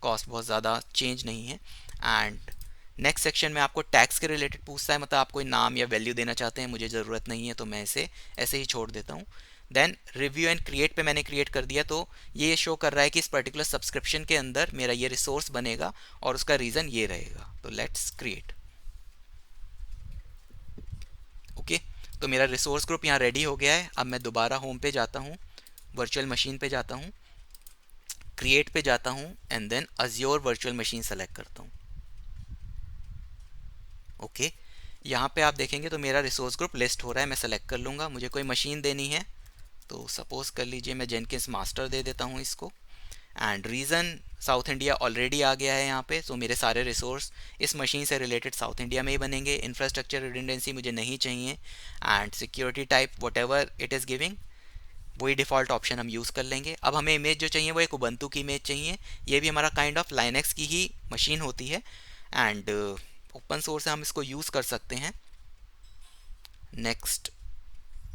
कॉस्ट बहुत ज़्यादा चेंज नहीं है। एंड नेक्स्ट सेक्शन में आपको टैक्स के रिलेटेड पूछता है, मतलब आप कोई नाम या वैल्यू देना चाहते हैं, मुझे ज़रूरत नहीं है तो मैं इसे ऐसे ही छोड़ देता हूँ। देन रिव्यू एंड क्रिएट पे मैंने क्रिएट कर दिया, तो ये शो कर रहा है कि इस पर्टिकुलर सब्सक्रिप्शन के अंदर मेरा ये रिसोर्स बनेगा और उसका रीज़न ये रहेगा। तो लेट्स क्रिएट। ओके, तो मेरा रिसोर्स ग्रुप यहाँ रेडी हो गया है। अब मैं दोबारा होम पे जाता हूँ, वर्चुअल मशीन पे जाता हूँ, क्रिएट पे जाता हूँ and then Azure virtual machine select करता हूँ। ओके, यहाँ पे आप देखेंगे तो मेरा रिसोर्स ग्रुप लिस्ट हो रहा है। मैं सेलेक्ट कर लूँगा, मुझे कोई मशीन देनी है तो सपोज कर लीजिए मैं जेनकिंस मास्टर दे देता हूँ इसको। And region South India already आ गया है यहाँ पे। सो मेरे सारे रिसोर्स इस मशीन से रिलेटेड साउथ इंडिया में ही बनेंगे। इंफ्रास्ट्रक्चर रिडंडेंसी मुझे नहीं चाहिए, and security type what ever it is giving वही डिफ़ॉल्ट ऑप्शन हम यूज़ कर लेंगे। अब हमें इमेज जो चाहिए वो एक उबंटू की इमेज चाहिए। ये भी हमारा काइंड ऑफ लाइनेक्स की ही मशीन होती है, एंड ओपन सोर्स है, हम इसको यूज़ कर सकते हैं। नेक्स्ट,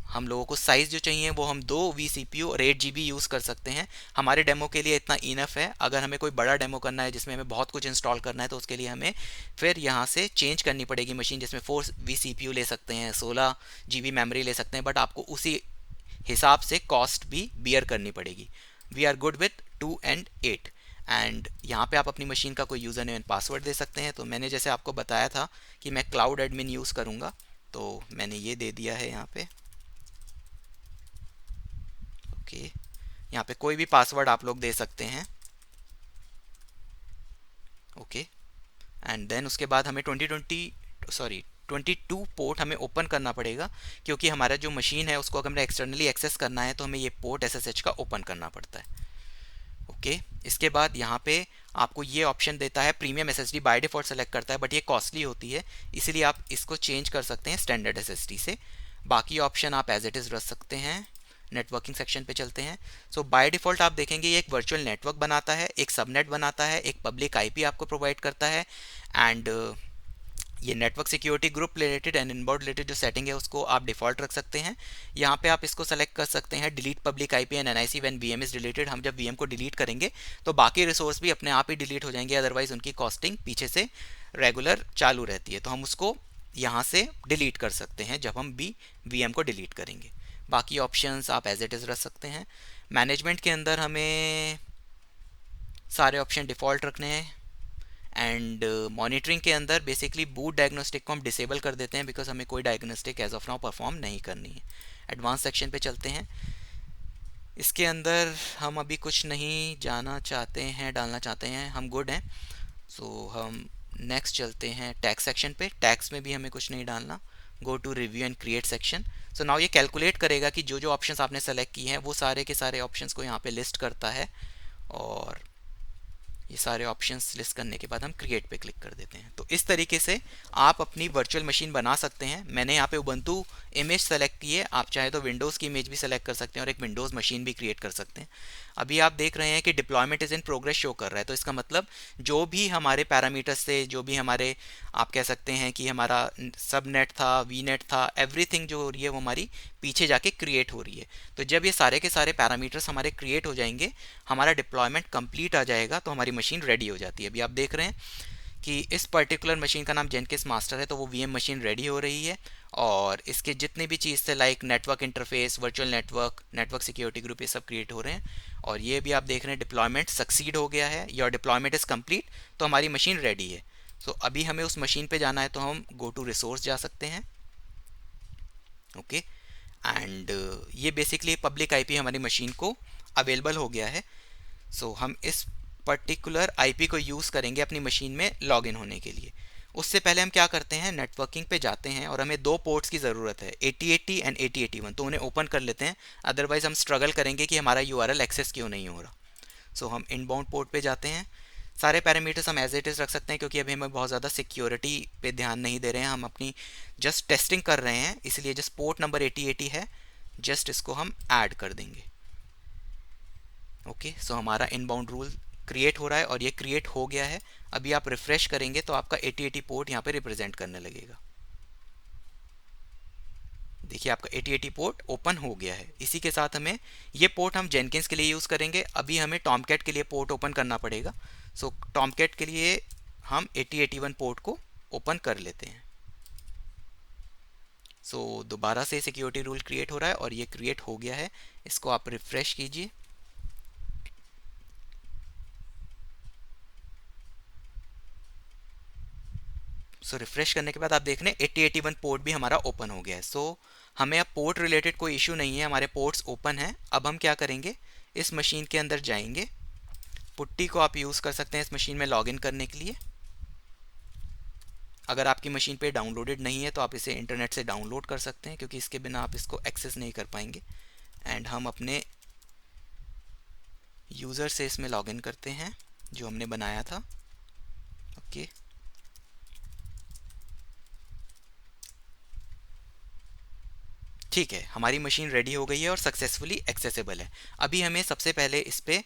हम लोगों को साइज़ जो चाहिए वो हम 2 vCPU और 8 GB यूज़ कर सकते हैं। हमारे डेमो के लिए इतना इनफ है। अगर हमें कोई बड़ा डेमो करना है जिसमें हमें बहुत कुछ इंस्टॉल करना है तो उसके लिए हमें फिर यहाँ से चेंज करनी पड़ेगी मशीन, जिसमें 4 vCPU ले सकते हैं, 16 GB मेमोरी ले सकते हैं, बट आपको उसी हिसाब से कॉस्ट भी बियर करनी पड़ेगी। We are good with 2 and 8। And यहाँ पे आप अपनी मशीन का कोई यूज़र नेम एंड पासवर्ड दे सकते हैं। तो मैंने जैसे आपको बताया था कि मैं क्लाउड एडमिन यूज़ करूँगा, तो मैंने ये दे दिया है यहाँ पे। ओके, यहाँ पे कोई भी पासवर्ड आप लोग दे सकते हैं। ओके, एंड देन उसके बाद हमें 22 पोर्ट हमें ओपन करना पड़ेगा, क्योंकि हमारा जो मशीन है उसको अगर हमें एक्सटर्नली एक्सेस करना है तो हमें ये पोर्ट SSH का ओपन करना पड़ता है। ओके, इसके बाद यहाँ पे आपको ये ऑप्शन देता है, premium SSD by default select करता है, बट ये कॉस्टली होती है, इसीलिए आप इसको चेंज कर सकते हैं स्टैंडर्ड SSD से। बाकी ऑप्शन आप एज इट इज़ रख सकते हैं। नेटवर्किंग सेक्शन पे चलते हैं। सो बाय डिफ़ॉल्ट आप देखेंगे ये एक वर्चुअल नेटवर्क बनाता है, एक सबनेट बनाता है, एक पब्लिक IP आपको प्रोवाइड करता है, एंड ये network security group related and inboard related जो सेटिंग है उसको आप डिफ़ॉल्ट रख सकते हैं। यहाँ पे आप इसको सेलेक्ट कर सकते हैं delete public IP and NIC when VM is deleted. हम जब VM को डिलीट करेंगे तो बाकी रिसोर्स भी अपने आप ही डिलीट हो जाएंगे, अदरवाइज उनकी कॉस्टिंग पीछे से रेगुलर चालू रहती है। तो हम उसको यहाँ से डिलीट कर सकते हैं जब हम भी VM को डिलीट करेंगे। बाकी ऑप्शंस आप एज इट इज़ रख सकते हैं। मैनेजमेंट के अंदर हमें सारे ऑप्शन डिफ़ॉल्ट रखने हैं, एंड मॉनिटरिंग के अंदर बेसिकली बूट डायग्नोस्टिक को हम डिसेबल कर देते हैं, बिकॉज हमें कोई diagnostic as of now perform नहीं करनी है। एडवांस सेक्शन पे चलते हैं। इसके अंदर हम अभी कुछ नहीं जाना चाहते हैं, डालना चाहते हैं, हम गुड हैं। सो हम नेक्स्ट चलते हैं टैक्स सेक्शन पे। टैक्स में भी हमें कुछ नहीं डालना, go to review and create section. So now ये कैलकुलेट करेगा कि जो जो ऑप्शंस आपने सेलेक्ट किए हैं वो सारे के सारे ऑप्शंस को यहाँ पे लिस्ट करता है, और ये सारे ऑप्शंस लिस्ट करने के बाद हम क्रिएट पे क्लिक कर देते हैं। तो इस तरीके से आप अपनी वर्चुअल मशीन बना सकते हैं। मैंने यहाँ पे उबंटू इमेज सेलेक्ट की है, आप चाहे तो विंडोज़ की इमेज भी सेलेक्ट कर सकते हैं और एक विंडोज़ मशीन भी क्रिएट कर सकते हैं। अभी आप देख रहे हैं कि deployment is in progress show कर रहा है, तो इसका मतलब जो भी हमारे पैरामीटर्स से, जो भी हमारे, आप कह सकते हैं कि हमारा सब नेट था, वी नेट था, एवरीथिंग जो हो रही है वो हमारी पीछे जाके क्रिएट हो रही है। तो जब ये सारे के सारे पैरामीटर्स हमारे क्रिएट हो जाएंगे, हमारा डिप्लॉयमेंट कंप्लीट आ जाएगा, तो हमारी मशीन रेडी हो जाती है। अभी आप देख रहे हैं कि इस पर्टिकुलर मशीन का नाम जेनकिंस मास्टर है, तो वो वीएम मशीन रेडी हो रही है, और इसके जितने भी चीज़ थे like network interface, virtual network, network security group, ये सब क्रिएट हो रहे हैं। और ये भी आप देख रहे हैं डिप्लॉयमेंट सक्सीड हो गया है, योर डिप्लॉयमेंट इज़ कंप्लीट, तो हमारी मशीन रेडी है। सो अभी हमें उस मशीन पे जाना है, तो हम गो टू रिसोर्स जा सकते हैं। ओके, एंड ये बेसिकली पब्लिक आईपी हमारी मशीन को अवेलेबल हो गया है। सो हम इस पर्टिकुलर आईपी को यूज़ करेंगे अपनी मशीन में लॉगिन होने के लिए। उससे पहले हम क्या करते हैं, नेटवर्किंग पे जाते हैं, और हमें दो पोर्ट्स की ज़रूरत है, 8080 एंड 8081, तो उन्हें ओपन कर लेते हैं। अदरवाइज़ हम स्ट्रगल करेंगे कि हमारा यूआरएल एक्सेस क्यों नहीं हो रहा। सो हम इनबाउंड पोर्ट पे जाते हैं। सारे पैरामीटर्स हम एज इट इज़ रख सकते हैं, क्योंकि अभी हमें बहुत ज़्यादा सिक्योरिटी पे ध्यान नहीं दे रहे हैं, हम अपनी जस्ट टेस्टिंग कर रहे हैं, इसलिए जस्ट पोर्ट नंबर 8080 है, जस्ट इसको हम ऐड कर देंगे। ओके, सो हमारा इनबाउंड रूल क्रिएट हो रहा है, और ये क्रिएट हो गया है। अभी आप रिफ्रेश करेंगे तो आपका 8080 पोर्ट यहाँ पे रिप्रेजेंट करने लगेगा। देखिए आपका 8080 पोर्ट ओपन हो गया है। इसी के साथ हमें ये पोर्ट हम जेनकिंस के लिए यूज़ करेंगे, अभी हमें टॉमकैट के लिए पोर्ट ओपन करना पड़ेगा। सो टॉमकैट के लिए हम 8081 पोर्ट को ओपन कर लेते हैं। सो दोबारा से सिक्योरिटी रूल क्रिएट हो रहा है, और ये क्रिएट हो गया है। इसको आप रिफ्रेश कीजिए। सो रिफ्रेश करने के बाद आप देख रहे हैं 8081 पोर्ट भी हमारा ओपन हो गया है। सो हमें अब पोर्ट रिलेटेड कोई इशू नहीं है, हमारे पोर्ट्स ओपन हैं। अब हम क्या करेंगे, इस मशीन के अंदर जाएंगे। पुट्टी को आप यूज़ कर सकते हैं इस मशीन में लॉगिन करने के लिए। अगर आपकी मशीन पे डाउनलोडेड नहीं है तो आप इसे इंटरनेट से डाउनलोड कर सकते हैं, क्योंकि इसके बिना आप इसको एक्सेस नहीं कर पाएंगे। एंड हम अपने यूज़र से इसमें लॉगिन करते हैं जो हमने बनाया था। ओके, ठीक है, हमारी मशीन रेडी हो गई है और सक्सेसफुली एक्सेसिबल है। अभी हमें सबसे पहले इस पे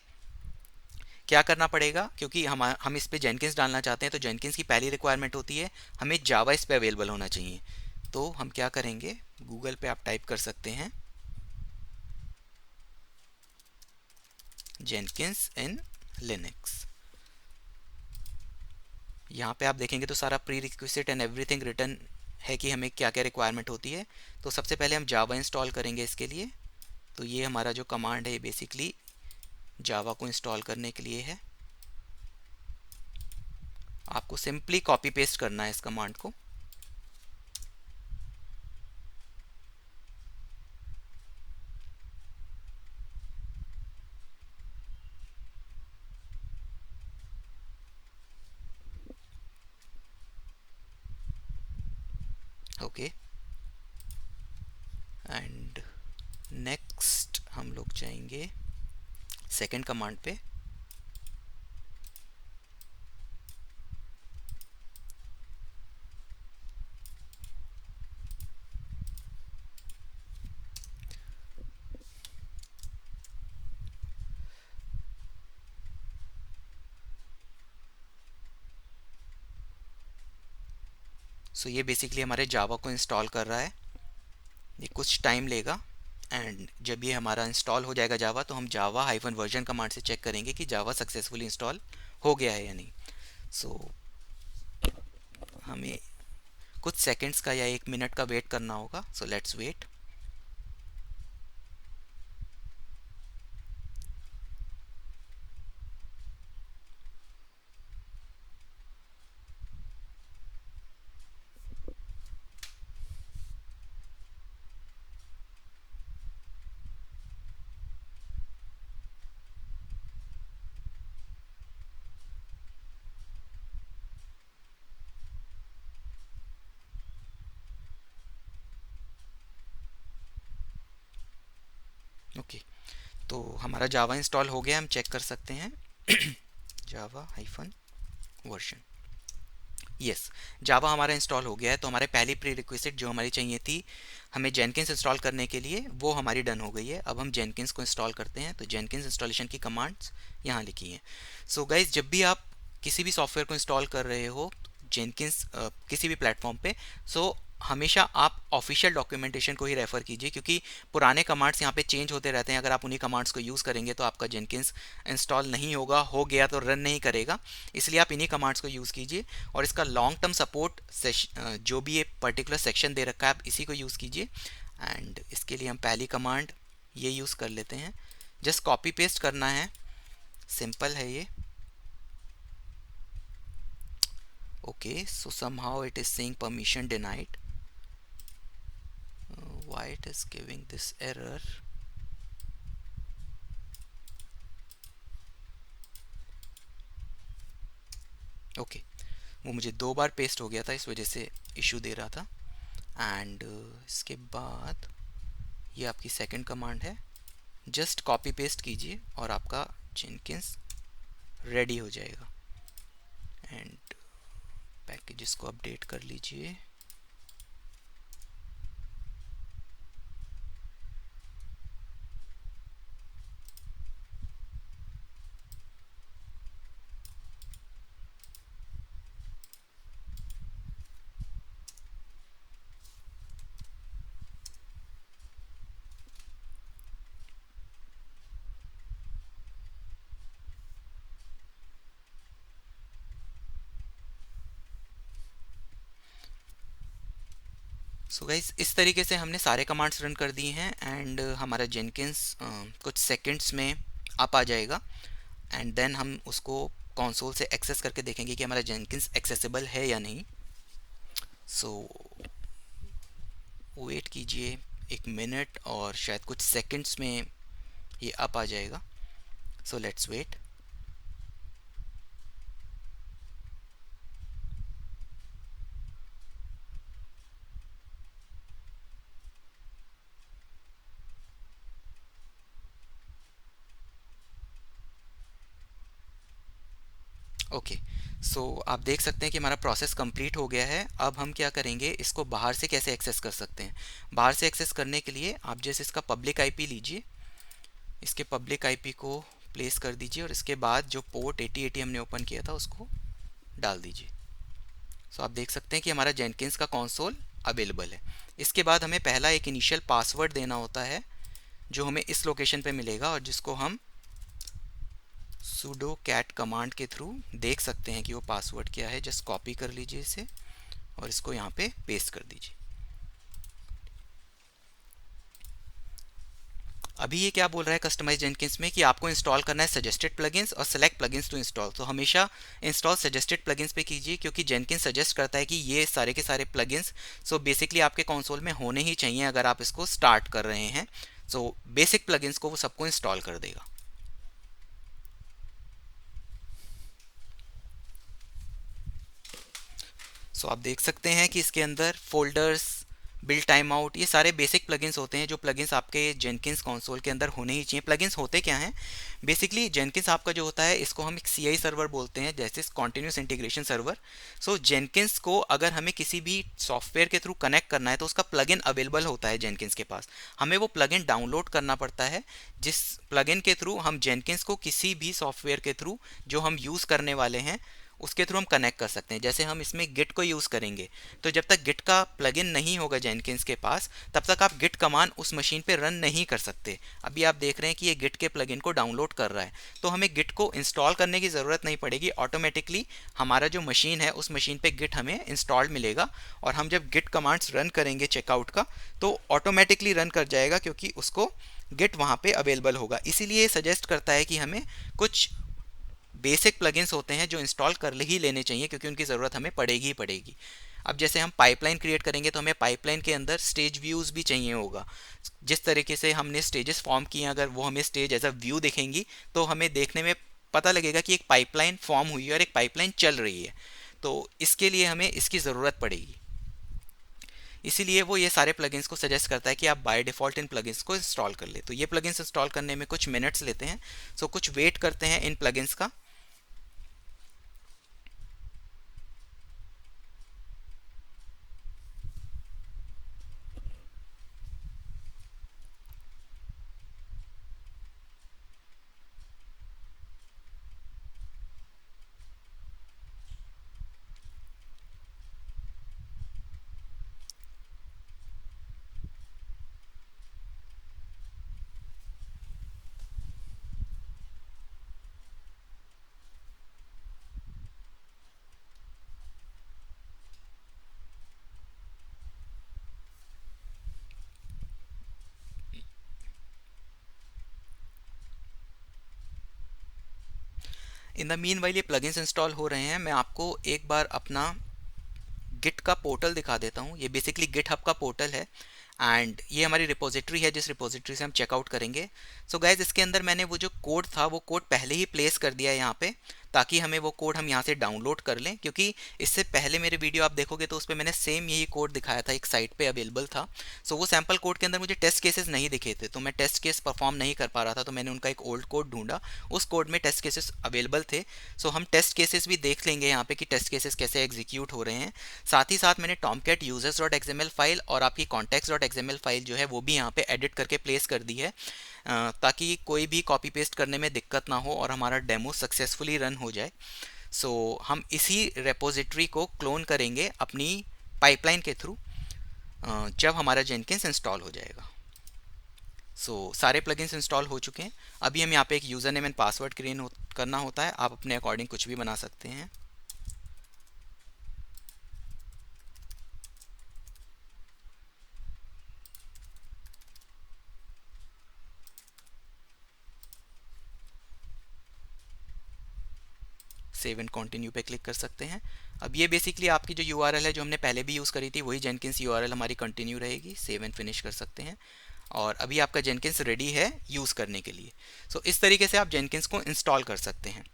क्या करना पड़ेगा, क्योंकि हम इस पे जेनकिंस डालना चाहते हैं, तो जेनकिंस की पहली रिक्वायरमेंट होती है हमें जावा इस पे अवेलेबल होना चाहिए। तो हम क्या करेंगे, गूगल पे आप टाइप कर सकते हैं जेनकिंस इन लिनक्स। यहाँ पे आप देखेंगे तो सारा pre requisite and everything return है कि हमें क्या क्या रिक्वायरमेंट होती है। तो सबसे पहले हम जावा इंस्टॉल करेंगे इसके लिए। तो ये हमारा जो कमांड है ये बेसिकली जावा को इंस्टॉल करने के लिए है। आपको सिंपली कॉपी पेस्ट करना है इस कमांड को। ओके, एंड नेक्स्ट हम लोग जाएंगे सेकंड कमांड पे। सो ये बेसिकली हमारे जावा को इंस्टॉल कर रहा है, ये कुछ टाइम लेगा। एंड जब ये हमारा इंस्टॉल हो जाएगा जावा, तो हम जावा हाइफन वर्जन कमांड से चेक करेंगे कि जावा सक्सेसफुली इंस्टॉल हो गया है या नहीं। सो हमें कुछ सेकंड्स का या 1 मिनट का वेट करना होगा। सो लेट्स वेट। ओके, तो हमारा जावा इंस्टॉल हो गया, हम चेक कर सकते हैं। जावा हाइफन वर्जन, यस, जावा हमारा इंस्टॉल हो गया है। तो हमारे पहली प्री रिक्विजिट जो हमारी चाहिए थी हमें जेनकिंस इंस्टॉल करने के लिए, वो हमारी डन हो गई है। अब हम जेनकिंस को इंस्टॉल करते हैं। तो जेनकिंस इंस्टॉलेशन की कमांड्स यहाँ लिखी हैं। सो गाइज, जब भी आप किसी भी सॉफ्टवेयर को इंस्टॉल कर रहे हो जेनकिंस किसी भी प्लेटफॉर्म पे, सो हमेशा आप ऑफिशियल डॉक्यूमेंटेशन को ही रेफर कीजिए, क्योंकि पुराने कमांड्स यहाँ पे चेंज होते रहते हैं। अगर आप उन्हीं कमांड्स को यूज़ करेंगे तो आपका जेनकिंस इंस्टॉल नहीं होगा, हो गया तो रन नहीं करेगा। इसलिए आप इन्हीं कमांड्स को यूज़ कीजिए। और इसका लॉन्ग टर्म सपोर्ट जो भी ये पर्टिकुलर सेक्शन दे रखा है, आप इसी को यूज़ कीजिए। एंड इसके लिए हम पहली कमांड ये यूज़ कर लेते हैं, जस्ट कॉपी पेस्ट करना है, सिंपल है ये। Okay, so somehow it is saying permission denied. Why it is giving this error? Okay, वो मुझे 2 बार पेस्ट हो गया था, इस वजह से इशू दे रहा था। एंड इसके बाद ये आपकी सेकंड कमांड है, जस्ट कॉपी पेस्ट कीजिए और आपका जेनकिंस रेडी हो जाएगा। एंड पैकेजेस को अपडेट कर लीजिए। सो गाइस, इस तरीके से हमने सारे कमांड्स रन कर दिए हैं। एंड हमारा जेनकिंस कुछ सेकंड्स में अप आ जाएगा। एंड देन हम उसको कंसोल से एक्सेस करके देखेंगे कि हमारा जेनकिंस एक्सेसिबल है या नहीं। सो वेट कीजिए 1 मिनट, और शायद कुछ सेकंड्स में ये अप आ जाएगा। So let's wait. Okay, so आप देख सकते हैं कि हमारा प्रोसेस कंप्लीट हो गया है। अब हम क्या करेंगे, इसको बाहर से कैसे एक्सेस कर सकते हैं। बाहर से एक्सेस करने के लिए आप जैसे इसका पब्लिक आईपी लीजिए, इसके पब्लिक आईपी को प्लेस कर दीजिए, और इसके बाद जो पोर्ट 8080 हमने ओपन किया था उसको डाल दीजिए। सो आप देख सकते हैं कि हमारा जेनकिंस का कंसोल अवेलेबल है। इसके बाद हमें पहला एक इनिशियल पासवर्ड देना होता है, जो हमें इस लोकेशन पे मिलेगा, और जिसको हम sudo cat कमांड के थ्रू देख सकते हैं कि वो पासवर्ड क्या है। जस्ट कॉपी कर लीजिए इसे और इसको यहाँ पे पेस्ट कर दीजिए। अभी ये क्या बोल रहा है कस्टमाइज जेनकिंस में कि आपको इंस्टॉल करना है सजेस्टेड प्लगइन्स और सेलेक्ट प्लगइन्स टू इंस्टॉल। तो हमेशा इंस्टॉल सजेस्टेड प्लगइन्स पे कीजिए, क्योंकि जेनकिंस सजेस्ट करता है कि ये सारे के सारे प्लगइन्स बेसिकली आपके कंसोल में होने ही चाहिए अगर आप इसको स्टार्ट कर रहे हैं। बेसिक प्लगइन्स को वो सबको इंस्टॉल कर देगा। आप देख सकते हैं कि इसके अंदर फोल्डर्स, बिल्ड टाइम आउट, ये सारे बेसिक प्लगइन्स होते हैं जो प्लगइन्स आपके जेनकिंस कंसोल के अंदर होने ही चाहिए। प्लगइन्स होते क्या हैं, बेसिकली जेनकिंस आपका जो होता है इसको हम एक सीआई सर्वर बोलते हैं, जैसे कॉन्टिन्यूस इंटीग्रेशन सर्वर। जेनकिंस को अगर हमें किसी भी सॉफ्टवेयर के थ्रू कनेक्ट करना है तो उसका प्लगइन अवेलेबल होता है जेनकिंस के पास। हमें वो प्लगइन डाउनलोड करना पड़ता है, जिस प्लगइन के थ्रू हम जेनकिंस को किसी भी सॉफ्टवेयर के थ्रू जो हम यूज़ करने वाले हैं उसके थ्रू हम कनेक्ट कर सकते हैं। जैसे हम इसमें गिट को यूज़ करेंगे, तो जब तक गिट का प्लगइन नहीं होगा जेनकिंस के पास, तब तक आप गिट कमांड उस मशीन पे रन नहीं कर सकते। अभी आप देख रहे हैं कि ये गिट के प्लगइन को डाउनलोड कर रहा है, तो हमें गिट को इंस्टॉल करने की ज़रूरत नहीं पड़ेगी। ऑटोमेटिकली हमारा जो मशीन है उस मशीन पे गिट हमें इंस्टॉल्ड मिलेगा, और हम जब गिट कमांड्स रन करेंगे चेकआउट का, तो ऑटोमेटिकली रन कर जाएगा, क्योंकि उसको गिट वहाँ पे अवेलेबल होगा। इसीलिए सजेस्ट करता है कि हमें कुछ बेसिक प्लगइन्स होते हैं जो इंस्टॉल कर ही लेने चाहिए, क्योंकि उनकी ज़रूरत हमें पड़ेगी ही पड़ेगी। अब जैसे हम पाइपलाइन क्रिएट करेंगे तो हमें पाइपलाइन के अंदर स्टेज व्यूज़ भी चाहिए होगा। जिस तरीके से हमने स्टेजेस फॉर्म किए, अगर वो हमें स्टेज एज अ व्यू दिखेंगी तो हमें देखने में पता लगेगा कि एक पाइपलाइन फॉर्म हुई है और एक पाइपलाइन चल रही है। तो इसके लिए हमें इसकी ज़रूरत पड़ेगी। इसीलिए वो ये सारे प्लगइन्स को सजेस्ट करता है कि आप बाय डिफ़ॉल्ट इन प्लगइन्स को इंस्टॉल कर ले। तो ये प्लगइन्स इंस्टॉल करने में कुछ मिनट्स लेते हैं, सो कुछ वेट करते हैं इन प्लगइन्स का। इन द मीन वाइल ये प्लगइन्स इंस्टॉल हो रहे हैं, मैं आपको एक बार अपना गिट का पोर्टल दिखा देता हूँ। ये बेसिकली गिट हब का पोर्टल है एंड ये हमारी रिपोजिटरी है जिस रिपोजिटरी से हम चेकआउट करेंगे। सो गाइज इसके अंदर मैंने वो जो कोड था वो कोड पहले ही प्लेस कर दिया है यहाँ पे, ताकि हमें वो कोड हम यहाँ से डाउनलोड कर लें, क्योंकि इससे पहले मेरे वीडियो आप देखोगे तो उस पर मैंने सेम यही कोड दिखाया था, एक साइट पे अवेलेबल था। सो वो सैम्पल कोड के अंदर मुझे टेस्ट केसेस नहीं दिखे थे, तो मैं टेस्ट केस परफॉर्म नहीं कर पा रहा था, तो मैंने उनका एक ओल्ड कोड ढूंढा, उस कोड में टेस्ट केसेस अवेलेबल थे। सो हम टेस्ट केसेस भी देख लेंगे यहाँ पे कि टेस्ट केसेस कैसे एग्जीक्यूट हो रहे हैं। साथ ही साथ मैंने Tomcat users dot XML file और आपकी कॉन्टैक्ट्स डॉट एक्सएमएल फाइल जो है वो भी यहाँ पे एडिट करके प्लेस कर दी है, ताकि कोई भी कॉपी पेस्ट करने में दिक्कत ना हो और हमारा डेमो सक्सेसफुली रन हो जाए। सो हम इसी रेपोजिटरी को क्लोन करेंगे अपनी पाइपलाइन के थ्रू जब हमारा जेनकिंस इंस्टॉल हो जाएगा। सारे प्लगइन्स इंस्टॉल हो चुके हैं। अभी हम यहाँ पे एक user name and password create करना होता है, आप अपने अकॉर्डिंग कुछ भी बना सकते हैं। सेव एंड कंटिन्यू पे क्लिक कर सकते हैं। अब ये बेसिकली आपकी जो यूआरएल है जो हमने पहले भी यूज़ करी थी वही जेनकिंस यूआरएल हमारी कंटिन्यू रहेगी। सेव एंड फिनिश कर सकते हैं और अभी आपका जेनकिंस रेडी है यूज़ करने के लिए। इस तरीके से आप जेनकिंस को इंस्टॉल कर सकते हैं।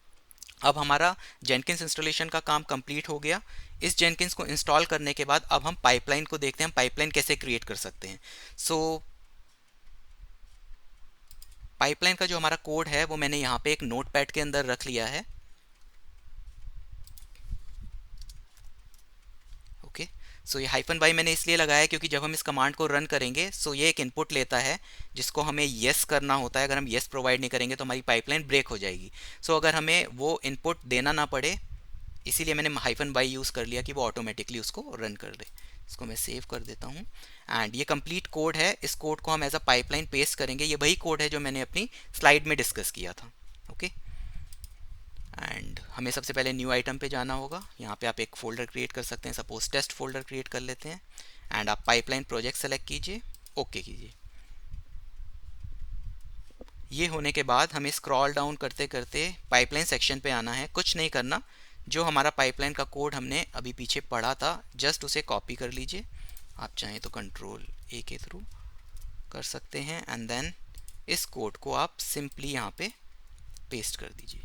अब हमारा जेनकिंस इंस्टॉलेशन का काम कंप्लीट हो गया। इस जेनकिंस को इंस्टॉल करने के बाद अब हम पाइपलाइन को देखते हैं, पाइपलाइन कैसे क्रिएट कर सकते हैं। पाइपलाइन का जो हमारा कोड है वो मैंने यहाँ पे एक नोटपैड के अंदर रख लिया है। ये हाइफन वाई मैंने इसलिए लगाया है क्योंकि जब हम इस कमांड को रन करेंगे ये एक इनपुट लेता है जिसको हमें येस करना होता है। अगर हम येस प्रोवाइड नहीं करेंगे तो हमारी पाइपलाइन ब्रेक हो जाएगी। अगर हमें वो इनपुट देना ना पड़े इसीलिए मैंने हाइफन वाई यूज़ कर लिया कि वो ऑटोमेटिकली उसको रन कर दे। इसको मैं सेव कर देता हूँ एंड ये कंप्लीट कोड है। इस कोड को हम एज अ पाइपलाइन पेस्ट करेंगे। ये वही कोड है जो मैंने अपनी स्लाइड में डिस्कस किया था। ओके एंड हमें सबसे पहले न्यू आइटम पे जाना होगा। यहाँ पे आप एक फ़ोल्डर क्रिएट कर सकते हैं, सपोज टेस्ट फोल्डर क्रिएट कर लेते हैं एंड आप पाइपलाइन प्रोजेक्ट सेलेक्ट कीजिए, ओके कीजिए। ये होने के बाद हमें स्क्रॉल डाउन करते करते पाइपलाइन सेक्शन पे आना है। कुछ नहीं करना, जो हमारा पाइपलाइन का कोड हमने अभी पीछे पढ़ा था जस्ट उसे कॉपी कर लीजिए। आप चाहें तो कंट्रोल ए के थ्रू कर सकते हैं एंड देन इस कोड को आप सिंपली यहाँ पे पेस्ट कर दीजिए।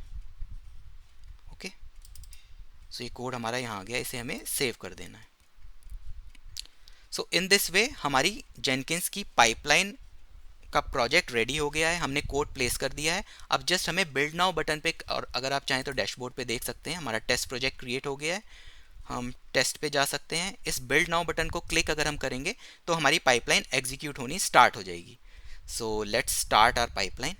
ये कोड हमारा यहाँ आ गया, इसे हमें सेव कर देना है। इन दिस वे हमारी जेनकिंस की पाइपलाइन का प्रोजेक्ट रेडी हो गया है। हमने कोड प्लेस कर दिया है। अब जस्ट हमें बिल्ड नाउ बटन पे, और अगर आप चाहें तो डैशबोर्ड पे देख सकते हैं हमारा टेस्ट प्रोजेक्ट क्रिएट हो गया है। हम टेस्ट पे जा सकते हैं। इस बिल्ड नाउ बटन को क्लिक अगर हम करेंगे तो हमारी पाइपलाइन एग्जीक्यूट होनी स्टार्ट हो जाएगी। Let's start our pipeline.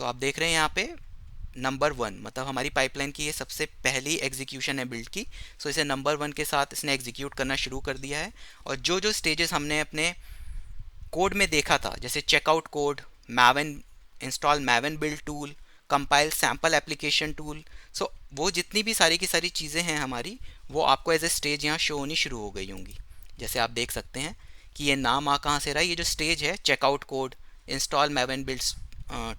आप देख रहे हैं यहाँ पे नंबर 1, मतलब हमारी पाइपलाइन की ये सबसे पहली एग्जीक्यूशन है बिल्ड की। इसे नंबर 1 के साथ इसने एग्जीक्यूट करना शुरू कर दिया है। और जो जो स्टेजेस हमने अपने कोड में देखा था, जैसे checkout code, Maven install Maven build tool, compile sample application tool, वो जितनी भी सारी की सारी चीज़ें हैं हमारी, वो आपको एज ए स्टेज यहाँ शो होनी शुरू हो गई होंगी। जैसे आप देख सकते हैं कि ये नाम आ कहाँ से रहा है। ये जो स्टेज है checkout code, install Maven build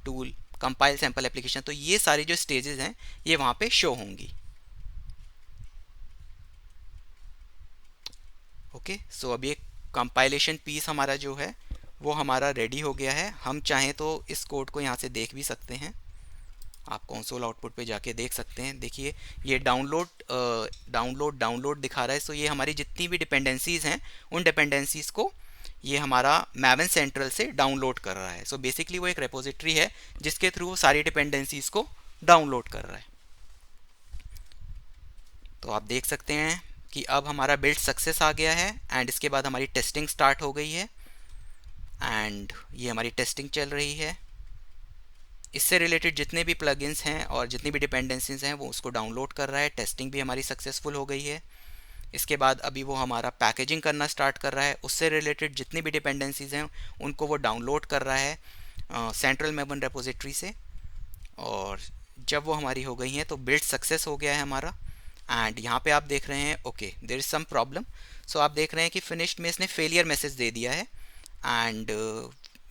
tool, compile sample application, तो ये सारी जो स्टेजेस हैं ये वहाँ पे शो होंगी। ओके अभी एक कंपाइलेशन पीस हमारा जो है वो हमारा रेडी हो गया है। हम चाहें तो इस कोड को यहाँ से देख भी सकते हैं आप कंसोल आउटपुट पे जाके देख सकते हैं। देखिए ये डाउनलोड दिखा रहा है। सो ये हमारी जितनी भी डिपेंडेंसीज हैं उन डिपेंडेंसीज को ये हमारा मैवन सेंट्रल से डाउनलोड कर रहा है। सो बेसिकली वो एक रेपोजिटरी है जिसके थ्रू वो सारी डिपेंडेंसीज को डाउनलोड कर रहा है। तो आप देख सकते हैं कि अब हमारा बिल्ड सक्सेस आ गया है एंड इसके बाद हमारी टेस्टिंग स्टार्ट हो गई है एंड ये हमारी टेस्टिंग चल रही है। इससे रिलेटेड जितने भी प्लगइन्स हैं और जितनी भी डिपेंडेंसीज हैं वो उसको डाउनलोड कर रहा है। टेस्टिंग भी हमारी सक्सेसफुल हो गई है। इसके बाद अभी वो हमारा पैकेजिंग करना स्टार्ट कर रहा है। उससे रिलेटेड जितनी भी डिपेंडेंसीज हैं उनको वो डाउनलोड कर रहा है सेंट्रल मेमोरी रेपोजिटरी से। और जब वो हमारी हो गई हैं तो बिल्ड सक्सेस हो गया है हमारा। एंड यहाँ पे आप देख रहे हैं okay there is some problem. So आप देख रहे हैं कि फिनिश्ड में इसने फेलियर मैसेज दे दिया है। एंड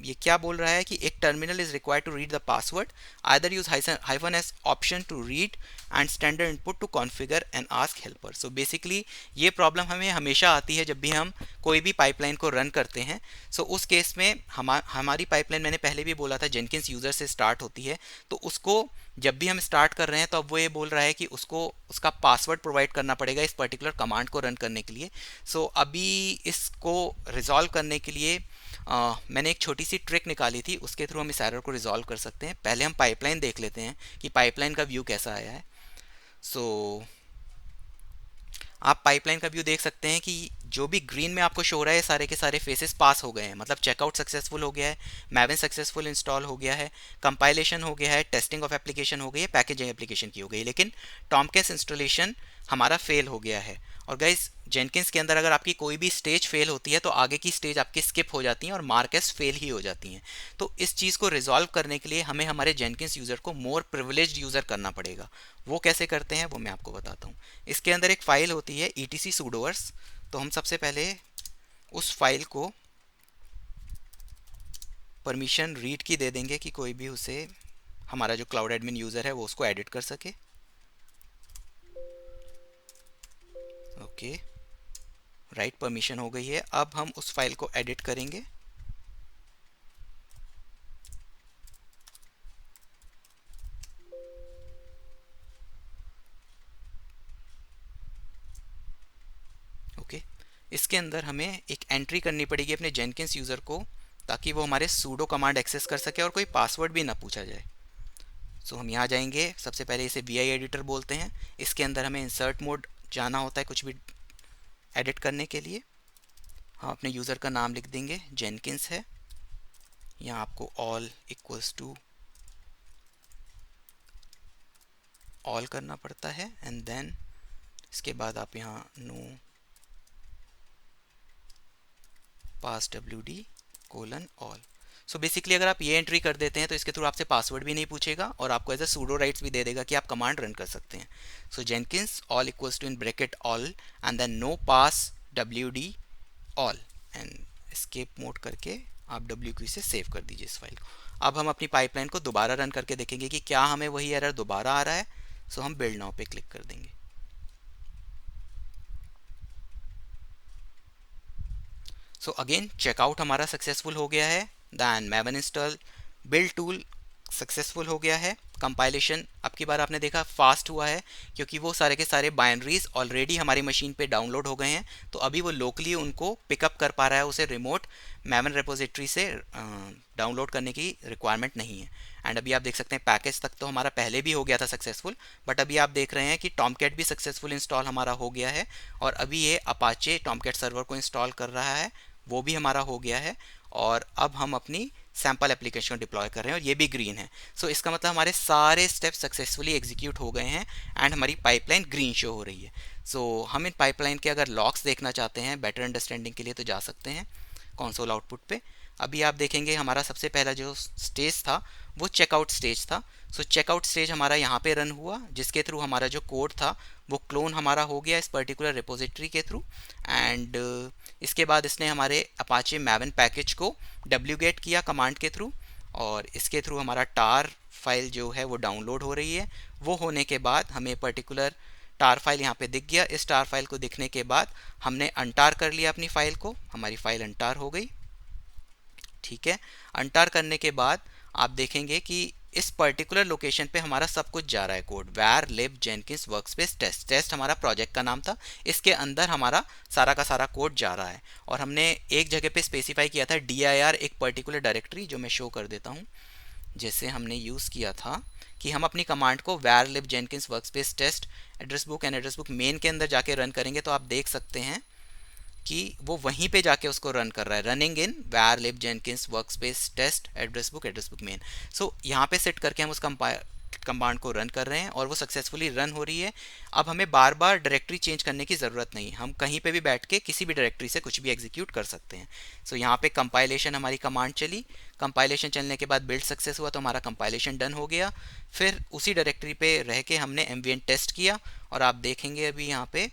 ये क्या बोल रहा है कि एक terminal is required to read the password, either use hyphen S option to read and standard input to configure and ask helper. So basically ये प्रॉब्लम हमें हमेशा आती है जब भी हम कोई भी पाइपलाइन को रन करते हैं। सो उस केस में हमारी पाइपलाइन, मैंने पहले भी बोला था, जेनकिंस यूज़र से स्टार्ट होती है। तो उसको जब भी हम स्टार्ट कर रहे हैं तो अब वो ये बोल रहा है कि उसको उसका पासवर्ड प्रोवाइड करना पड़ेगा इस पर्टिकुलर कमांड को रन करने के लिए। सो अभी इसको रिजॉल्व करने के लिए मैंने एक छोटी सी ट्रिक निकाली थी, उसके थ्रू हम इस एरर को रिजॉल्व कर सकते हैं। पहले हम पाइपलाइन देख लेते हैं कि पाइपलाइन का व्यू कैसा आया है। सो आप पाइपलाइन का व्यू देख सकते हैं कि जो भी ग्रीन में आपको शो हो रहा है सारे के सारे फेसेस पास हो गए हैं, मतलब चेकआउट सक्सेसफुल हो गया है, मैवन सक्सेसफुल इंस्टॉल हो गया है, कंपाइलेशन हो गया है, टेस्टिंग ऑफ एप्लीकेशन हो गई है, पैकेजिंग एप्लीकेशन की हो गई है, लेकिन टॉमकेस इंस्टॉलेशन हमारा फेल हो गया है। और गाइस जेनकिंस के अंदर अगर आपकी कोई भी स्टेज फेल होती है तो आगे की स्टेज आपकी स्किप हो जाती हैं और मार्क एस फेल ही हो जाती हैं। तो इस चीज़ को रिजॉल्व करने के लिए हमें हमारे जेनकिंस यूज़र को मोर प्रिविलेज्ड यूज़र करना पड़ेगा। वो कैसे करते हैं वो मैं आपको बताता हूँ। इसके अंदर एक फ़ाइल होती है etc sudoers। तो हम सबसे पहले उस फाइल को परमिशन रीड की दे देंगे कि कोई भी उसे, हमारा जो क्लाउड एडमिन यूज़र है वो उसको एडिट कर सके। ओके राइट परमिशन हो गई है। अब हम उस फाइल को एडिट करेंगे। ओके इसके अंदर हमें एक एंट्री करनी पड़ेगी अपने जेनकिंस यूज़र को, ताकि वो हमारे सूडो कमांड एक्सेस कर सके और कोई पासवर्ड भी ना पूछा जाए। सो हम यहाँ जाएंगे, सबसे पहले इसे VI एडिटर बोलते हैं। इसके अंदर हमें इंसर्ट मोड जाना होता है कुछ भी एडिट करने के लिए। हम अपने यूज़र का नाम लिख देंगे, जेनकिंस है। यहाँ आपको ऑल इक्वल्स टू ऑल करना पड़ता है एंड देन इसके बाद आप यहाँ no pass wd:all। So basically अगर आप ये एंट्री कर देते हैं तो इसके थ्रू आपसे पासवर्ड भी नहीं पूछेगा और आपको एज अ सूडो राइट्स भी दे देगा कि आप कमांड रन कर सकते हैं। So Jenkins all equals to in bracket all and then no pass wd:all and escape mode करके आप wq से सेव कर दीजिए इस फाइल को। अब हम अपनी पाइपलाइन को दोबारा रन करके देखेंगे कि क्या हमें वही एरर दोबारा आ रहा है। सो हम बिल्ड नाउ पे क्लिक कर देंगे। सो अगेन चेकआउट हमारा सक्सेसफुल हो गया है, then Maven install build tool successful हो गया है। कंपाइलेशन अब की बार आपने देखा फास्ट हुआ है क्योंकि वो सारे के सारे बाइनरीज ऑलरेडी हमारी मशीन पे डाउनलोड हो गए हैं। तो अभी वो लोकली उनको पिकअप कर पा रहा है, उसे रिमोट मैवन रेपोजिटरी से डाउनलोड करने की रिक्वायरमेंट नहीं है। एंड अभी आप देख सकते हैं पैकेज तक तो हमारा पहले भी हो गया था सक्सेसफुल, बट अभी आप देख रहे हैं कि टॉमकैट भी सक्सेसफुल इंस्टॉल हमारा हो गया है और अभी ये अपाचे टॉमकैट सर्वर को इंस्टॉल कर रहा है, वो भी हमारा हो गया है। और अब हम अपनी सैम्पल एप्लीकेशन डिप्लॉय कर रहे हैं और ये भी ग्रीन है। सो इसका मतलब हमारे सारे स्टेप्स सक्सेसफुली एग्जीक्यूट हो गए हैं एंड हमारी पाइपलाइन ग्रीन शो हो रही है। सो हम इन पाइपलाइन के अगर लॉग्स देखना चाहते हैं बेटर अंडरस्टैंडिंग के लिए तो जा सकते हैं कंसोल आउटपुट पे। अभी आप देखेंगे हमारा सबसे पहला जो स्टेज था वो चेकआउट स्टेज था। सो चेकआउट स्टेज हमारा यहाँ पे रन हुआ, जिसके थ्रू हमारा जो कोड था वो क्लोन हमारा हो गया इस पर्टिकुलर रिपोजिटरी के थ्रू। एंड इसके बाद इसने हमारे अपाचे मैवन पैकेज को wget किया कमांड के थ्रू और इसके थ्रू हमारा टार फाइल जो है वो डाउनलोड हो रही है। वो होने के बाद हमें पर्टिकुलर टार फाइल यहाँ पे दिख गया। इस टार फाइल को दिखने के बाद हमने अनटार कर लिया अपनी फाइल को, हमारी फाइल अनटार हो गई। ठीक है, अनटार करने के बाद आप देखेंगे कि इस पर्टिकुलर लोकेशन पे हमारा सब कुछ जा रहा है code, var lib jenkins workspace test। Test हमारा प्रोजेक्ट का नाम था, इसके अंदर हमारा सारा का सारा कोड जा रहा है। और हमने एक जगह पे स्पेसिफाई किया था dir, एक पर्टिकुलर डायरेक्टरी, जो मैं शो कर देता हूँ। जैसे हमने यूज़ किया था कि हम अपनी कमांड को var lib jenkins workspace test address book and address book main के अंदर जाके रन करेंगे, तो आप देख सकते हैं कि वो वहीं पे जाके उसको रन कर रहा है, running in var lib jenkins workspace test address book main. So यहाँ पे सेट करके हम उस कमांड को रन कर रहे हैं और वो सक्सेसफुली रन हो रही है। अब हमें बार बार डायरेक्टरी चेंज करने की ज़रूरत नहीं, हम कहीं पे भी बैठ के किसी भी डायरेक्टरी से कुछ भी एग्जीक्यूट कर सकते हैं। सो यहाँ पे कंपाइलेशन हमारी कमांड चली, कंपाइलेशन चलने के बाद बिल्ड सक्सेस हुआ, तो हमारा कंपाइलेशन डन हो गया। फिर उसी डायरेक्टरी पे रह के हमने एमवीएन टेस्ट किया और आप देखेंगे अभी यहाँ पे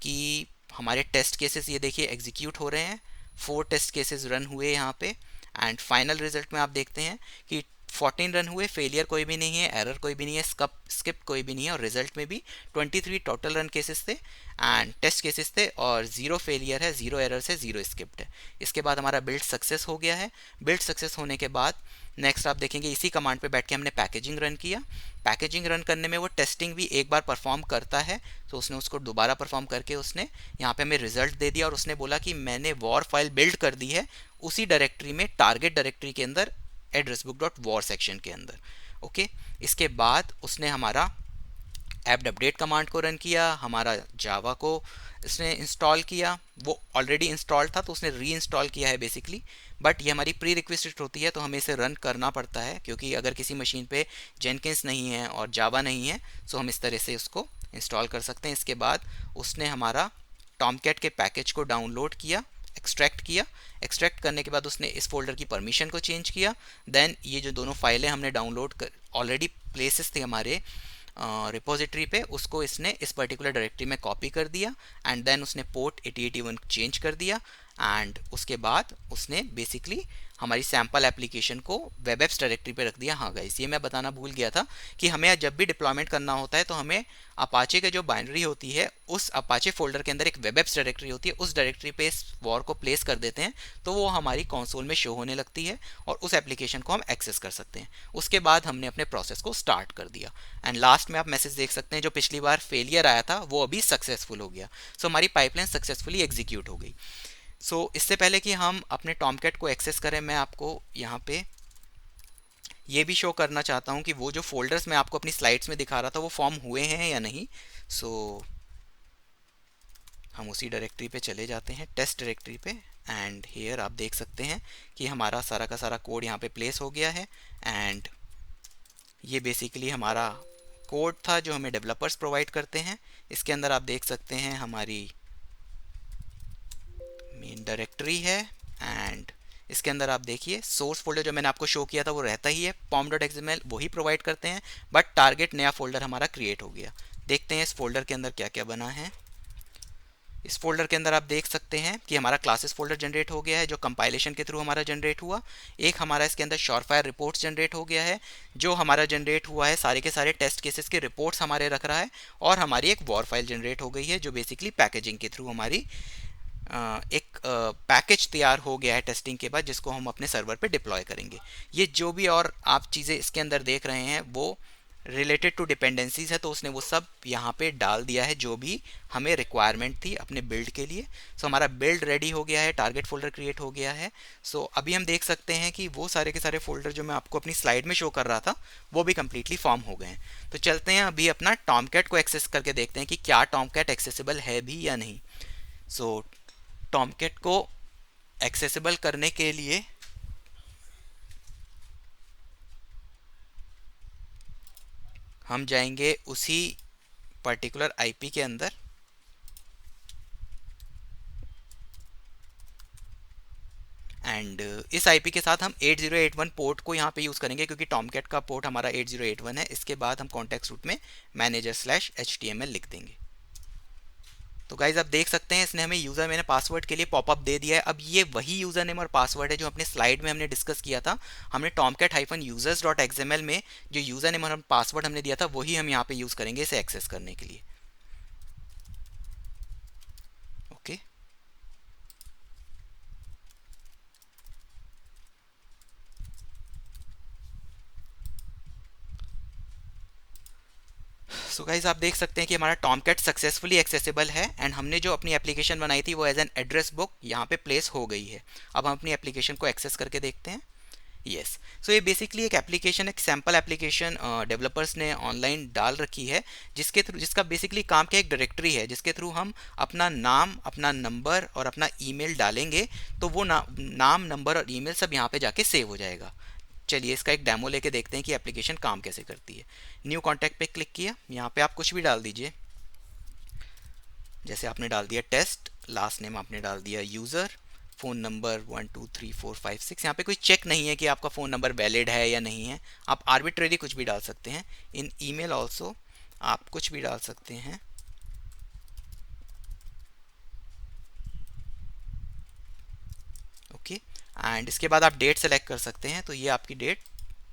कि हमारे टेस्ट केसेस ये देखिए एग्जीक्यूट हो रहे हैं। 4 टेस्ट केसेस रन हुए यहाँ पे एंड फाइनल रिजल्ट में आप देखते हैं कि 14 रन हुए, फेलियर कोई भी नहीं है, एरर कोई भी नहीं है, स्किप कोई भी नहीं है, और रिजल्ट में भी 23 टोटल रन केसेस थे एंड टेस्ट केसेस थे, और 0 फेलियर है, 0 एरर है, 0 स्किप्ड है। इसके बाद हमारा बिल्ड सक्सेस हो गया है। बिल्ड सक्सेस होने के बाद नेक्स्ट आप देखेंगे इसी कमांड पे बैठ के हमने पैकेजिंग रन किया। पैकेजिंग रन करने में वो टेस्टिंग भी एक बार परफॉर्म करता है, तो उसने उसको दोबारा परफॉर्म करके उसने यहाँ पे हमें रिजल्ट दे दिया और उसने बोला कि मैंने वॉर फाइल बिल्ड कर दी है उसी डायरेक्टरी में, टारगेट डायरेक्टरी के अंदर, addressbook.war सेक्शन के अंदर। ओके, इसके बाद उसने हमारा ऐप अपडेट कमांड को रन किया, हमारा जावा को इसने इंस्टॉल किया। वो ऑलरेडी इंस्टॉल था तो उसने री इंस्टॉल किया है बेसिकली, बट ये हमारी प्री रिक्वेस्ट होती है तो हमें इसे रन करना पड़ता है, क्योंकि अगर किसी मशीन पे जेनकिंस नहीं है और जावा नहीं है तो हम इस तरह से उसको इंस्टॉल कर सकते हैं। इसके बाद उसने हमारा टॉमकैट के पैकेज को डाउनलोड किया, एक्सट्रैक्ट किया। एक्सट्रैक्ट करने के बाद उसने इस फोल्डर की परमिशन को चेंज किया। देन ये जो दोनों फाइलें हमने डाउनलोड कर ऑलरेडी प्लेसेस थे हमारे रिपोजिटरी पे, उसको इसने इस पर्टिकुलर डायरेक्टरी में कॉपी कर दिया एंड देन उसने पोर्ट 8081 चेंज कर दिया एंड उसके बाद उसने बेसिकली हमारी सैम्पल एप्लीकेशन को वेब एप्स डायरेक्टरी पे रख दिया। हाँ गाइस, ये मैं बताना भूल गया था कि हमें जब भी डिप्लॉयमेंट करना होता है तो हमें अपाचे के जो बाइनरी होती है उस अपाचे फोल्डर के अंदर एक वेब एप्स डायरेक्टरी होती है, उस डायरेक्टरी पे इस वॉर को प्लेस कर देते हैं तो वो हमारी कंसोल में शो होने लगती है और उस एप्लीकेशन को हम एक्सेस कर सकते हैं। उसके बाद हमने अपने प्रोसेस को स्टार्ट कर दिया एंड लास्ट में आप मैसेज देख सकते हैं जो पिछली बार फेलियर आया था वो अभी सक्सेसफुल हो गया। सो हमारी पाइपलाइन सक्सेसफुली एग्जीक्यूट हो गई। इससे पहले कि हम अपने टॉमकैट को एक्सेस करें, मैं आपको यहाँ पे ये भी शो करना चाहता हूँ कि वो जो फोल्डर्स मैं आपको अपनी स्लाइड्स में दिखा रहा था वो फॉर्म हुए हैं या नहीं। हम उसी डायरेक्टरी पे चले जाते हैं, टेस्ट डायरेक्टरी पे, एंड हियर आप देख सकते हैं कि हमारा सारा का सारा कोड यहाँ पे प्लेस हो गया है एंड ये बेसिकली हमारा कोड था जो हमें डेवलपर्स प्रोवाइड करते हैं। इसके अंदर आप देख सकते हैं हमारी मेन डायरेक्टरी है एंड इसके अंदर आप देखिए सोर्स फोल्डर जो मैंने आपको शो किया था वो रहता ही है, pom.xml वही प्रोवाइड करते हैं, बट टारगेट नया फोल्डर हमारा क्रिएट हो गया। देखते हैं इस फोल्डर के अंदर क्या क्या बना है। इस फोल्डर के अंदर आप देख सकते हैं कि हमारा क्लासेस फोल्डर जनरेट हो गया है जो कंपाइलेशन के थ्रू हमारा जनरेट हुआ। एक हमारा इसके अंदर शॉरफायर रिपोर्ट्स जनरेट हो गया है, जो हमारा जनरेट हुआ है सारे के सारे टेस्ट केसेस के रिपोर्ट्स हमारे रख रहा है, और हमारी एक वॉर फाइल जनरेट हो गई है जो बेसिकली पैकेजिंग के थ्रू हमारी एक पैकेज तैयार हो गया है टेस्टिंग के बाद, जिसको हम अपने सर्वर पे डिप्लॉय करेंगे। ये जो भी और आप चीज़ें इसके अंदर देख रहे हैं वो रिलेटेड टू डिपेंडेंसीज है, तो उसने वो सब यहाँ पे डाल दिया है जो भी हमें रिक्वायरमेंट थी अपने बिल्ड के लिए। हमारा बिल्ड रेडी हो गया है, टारगेट फोल्डर क्रिएट हो गया है। अभी हम देख सकते हैं कि वो सारे के सारे फोल्डर जो मैं आपको अपनी स्लाइड में शो कर रहा था वो भी कम्प्लीटली फॉर्म हो गए हैं। तो चलते हैं अभी अपना टॉमकैट को एक्सेस करके देखते हैं कि क्या टॉमकैट एक्सेसिबल है भी या नहीं। टॉमकैट को एक्सेसिबल करने के लिए हम जाएंगे उसी पर्टिकुलर आईपी के अंदर एंड इस आईपी के साथ हम 8081 पोर्ट को यहाँ पे यूज़ करेंगे क्योंकि टॉमकैट का पोर्ट हमारा 8081 है। इसके बाद हम कॉन्टेक्स्ट रूट में manager/html लिख देंगे। तो गाइज आप देख सकते हैं इसने हमें यूज़र मैंने पासवर्ड के लिए पॉपअप दे दिया है। अब ये वही यूज़र नेम और पासवर्ड है जो अपने स्लाइड में हमने डिस्कस किया था। हमने tomcat-users.xml में जो यूज़र नेम और पासवर्ड हमने दिया था वही हम यहाँ पे यूज़ करेंगे इसे एक्सेस करने के लिए। ओके, सो गाइस आप देख सकते हैं कि हमारा टॉमकैट सक्सेसफुली एक्सेसिबल है एंड हमने जो अपनी एप्लीकेशन बनाई थी वो एज एन एड्रेस बुक यहाँ पे प्लेस हो गई है। अब हम अपनी एप्लीकेशन को एक्सेस करके देखते हैं। यस, सो ये बेसिकली एक एप्लीकेशन, एक सैम्पल एप्लीकेशन डेवलपर्स ने ऑनलाइन डाल रखी है, जिसके थ्रू, जिसका बेसिकली काम क्या, एक डायरेक्टरी है जिसके थ्रू हम अपना नाम, अपना नंबर और अपना ईमेल डालेंगे तो वो नाम, नंबर और ईमेल सब यहाँ पे जाके सेव हो जाएगा। चलिए इसका एक डेमो लेके देखते हैं कि एप्लीकेशन काम कैसे करती है। न्यू कॉन्टैक्ट पे क्लिक किया, यहाँ पे आप कुछ भी डाल दीजिए, जैसे आपने डाल दिया टेस्ट, लास्ट नेम आपने डाल दिया यूज़र, फ़ोन नंबर 123456। यहाँ पे कोई चेक नहीं है कि आपका फ़ोन नंबर वैलिड है या नहीं है, आप आर्बिट्रेरी कुछ भी डाल सकते हैं। इन ईमेल ऑल्सो आप कुछ भी डाल सकते हैं। ओके, एंड इसके बाद आप डेट सेलेक्ट कर सकते हैं, तो ये आपकी डेट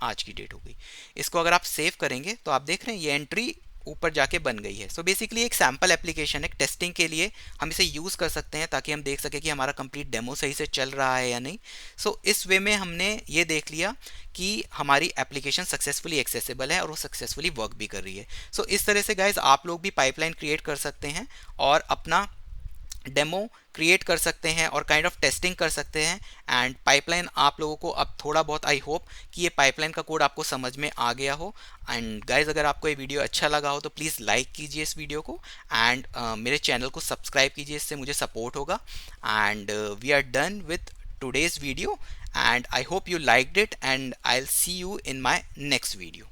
आज की डेट हो गई। इसको अगर आप सेव करेंगे तो आप देख रहे हैं ये एंट्री ऊपर जाके बन गई है। सो बेसिकली एक सैम्पल एप्लीकेशन है, टेस्टिंग के लिए हम इसे यूज़ कर सकते हैं ताकि हम देख सकें कि हमारा कंप्लीट डेमो सही से चल रहा है या नहीं। सो इस वे में हमने ये देख लिया कि हमारी एप्लीकेशन सक्सेसफुली एक्सेसिबल है और वो सक्सेसफुली वर्क भी कर रही है। सो इस तरह से गाइज आप लोग भी पाइपलाइन क्रिएट कर सकते हैं और अपना डेमो क्रिएट कर सकते हैं और काइंड ऑफ टेस्टिंग कर सकते हैं। एंड पाइपलाइन आप लोगों को अब थोड़ा बहुत, आई होप कि ये पाइपलाइन का कोड आपको समझ में आ गया हो। एंड गाइज अगर आपको ये वीडियो अच्छा लगा हो तो प्लीज़ लाइक कीजिए इस वीडियो को एंड मेरे चैनल को सब्सक्राइब कीजिए, इससे मुझे सपोर्ट होगा। And we are done with today's video and I hope you liked it and I'll see you in my next video.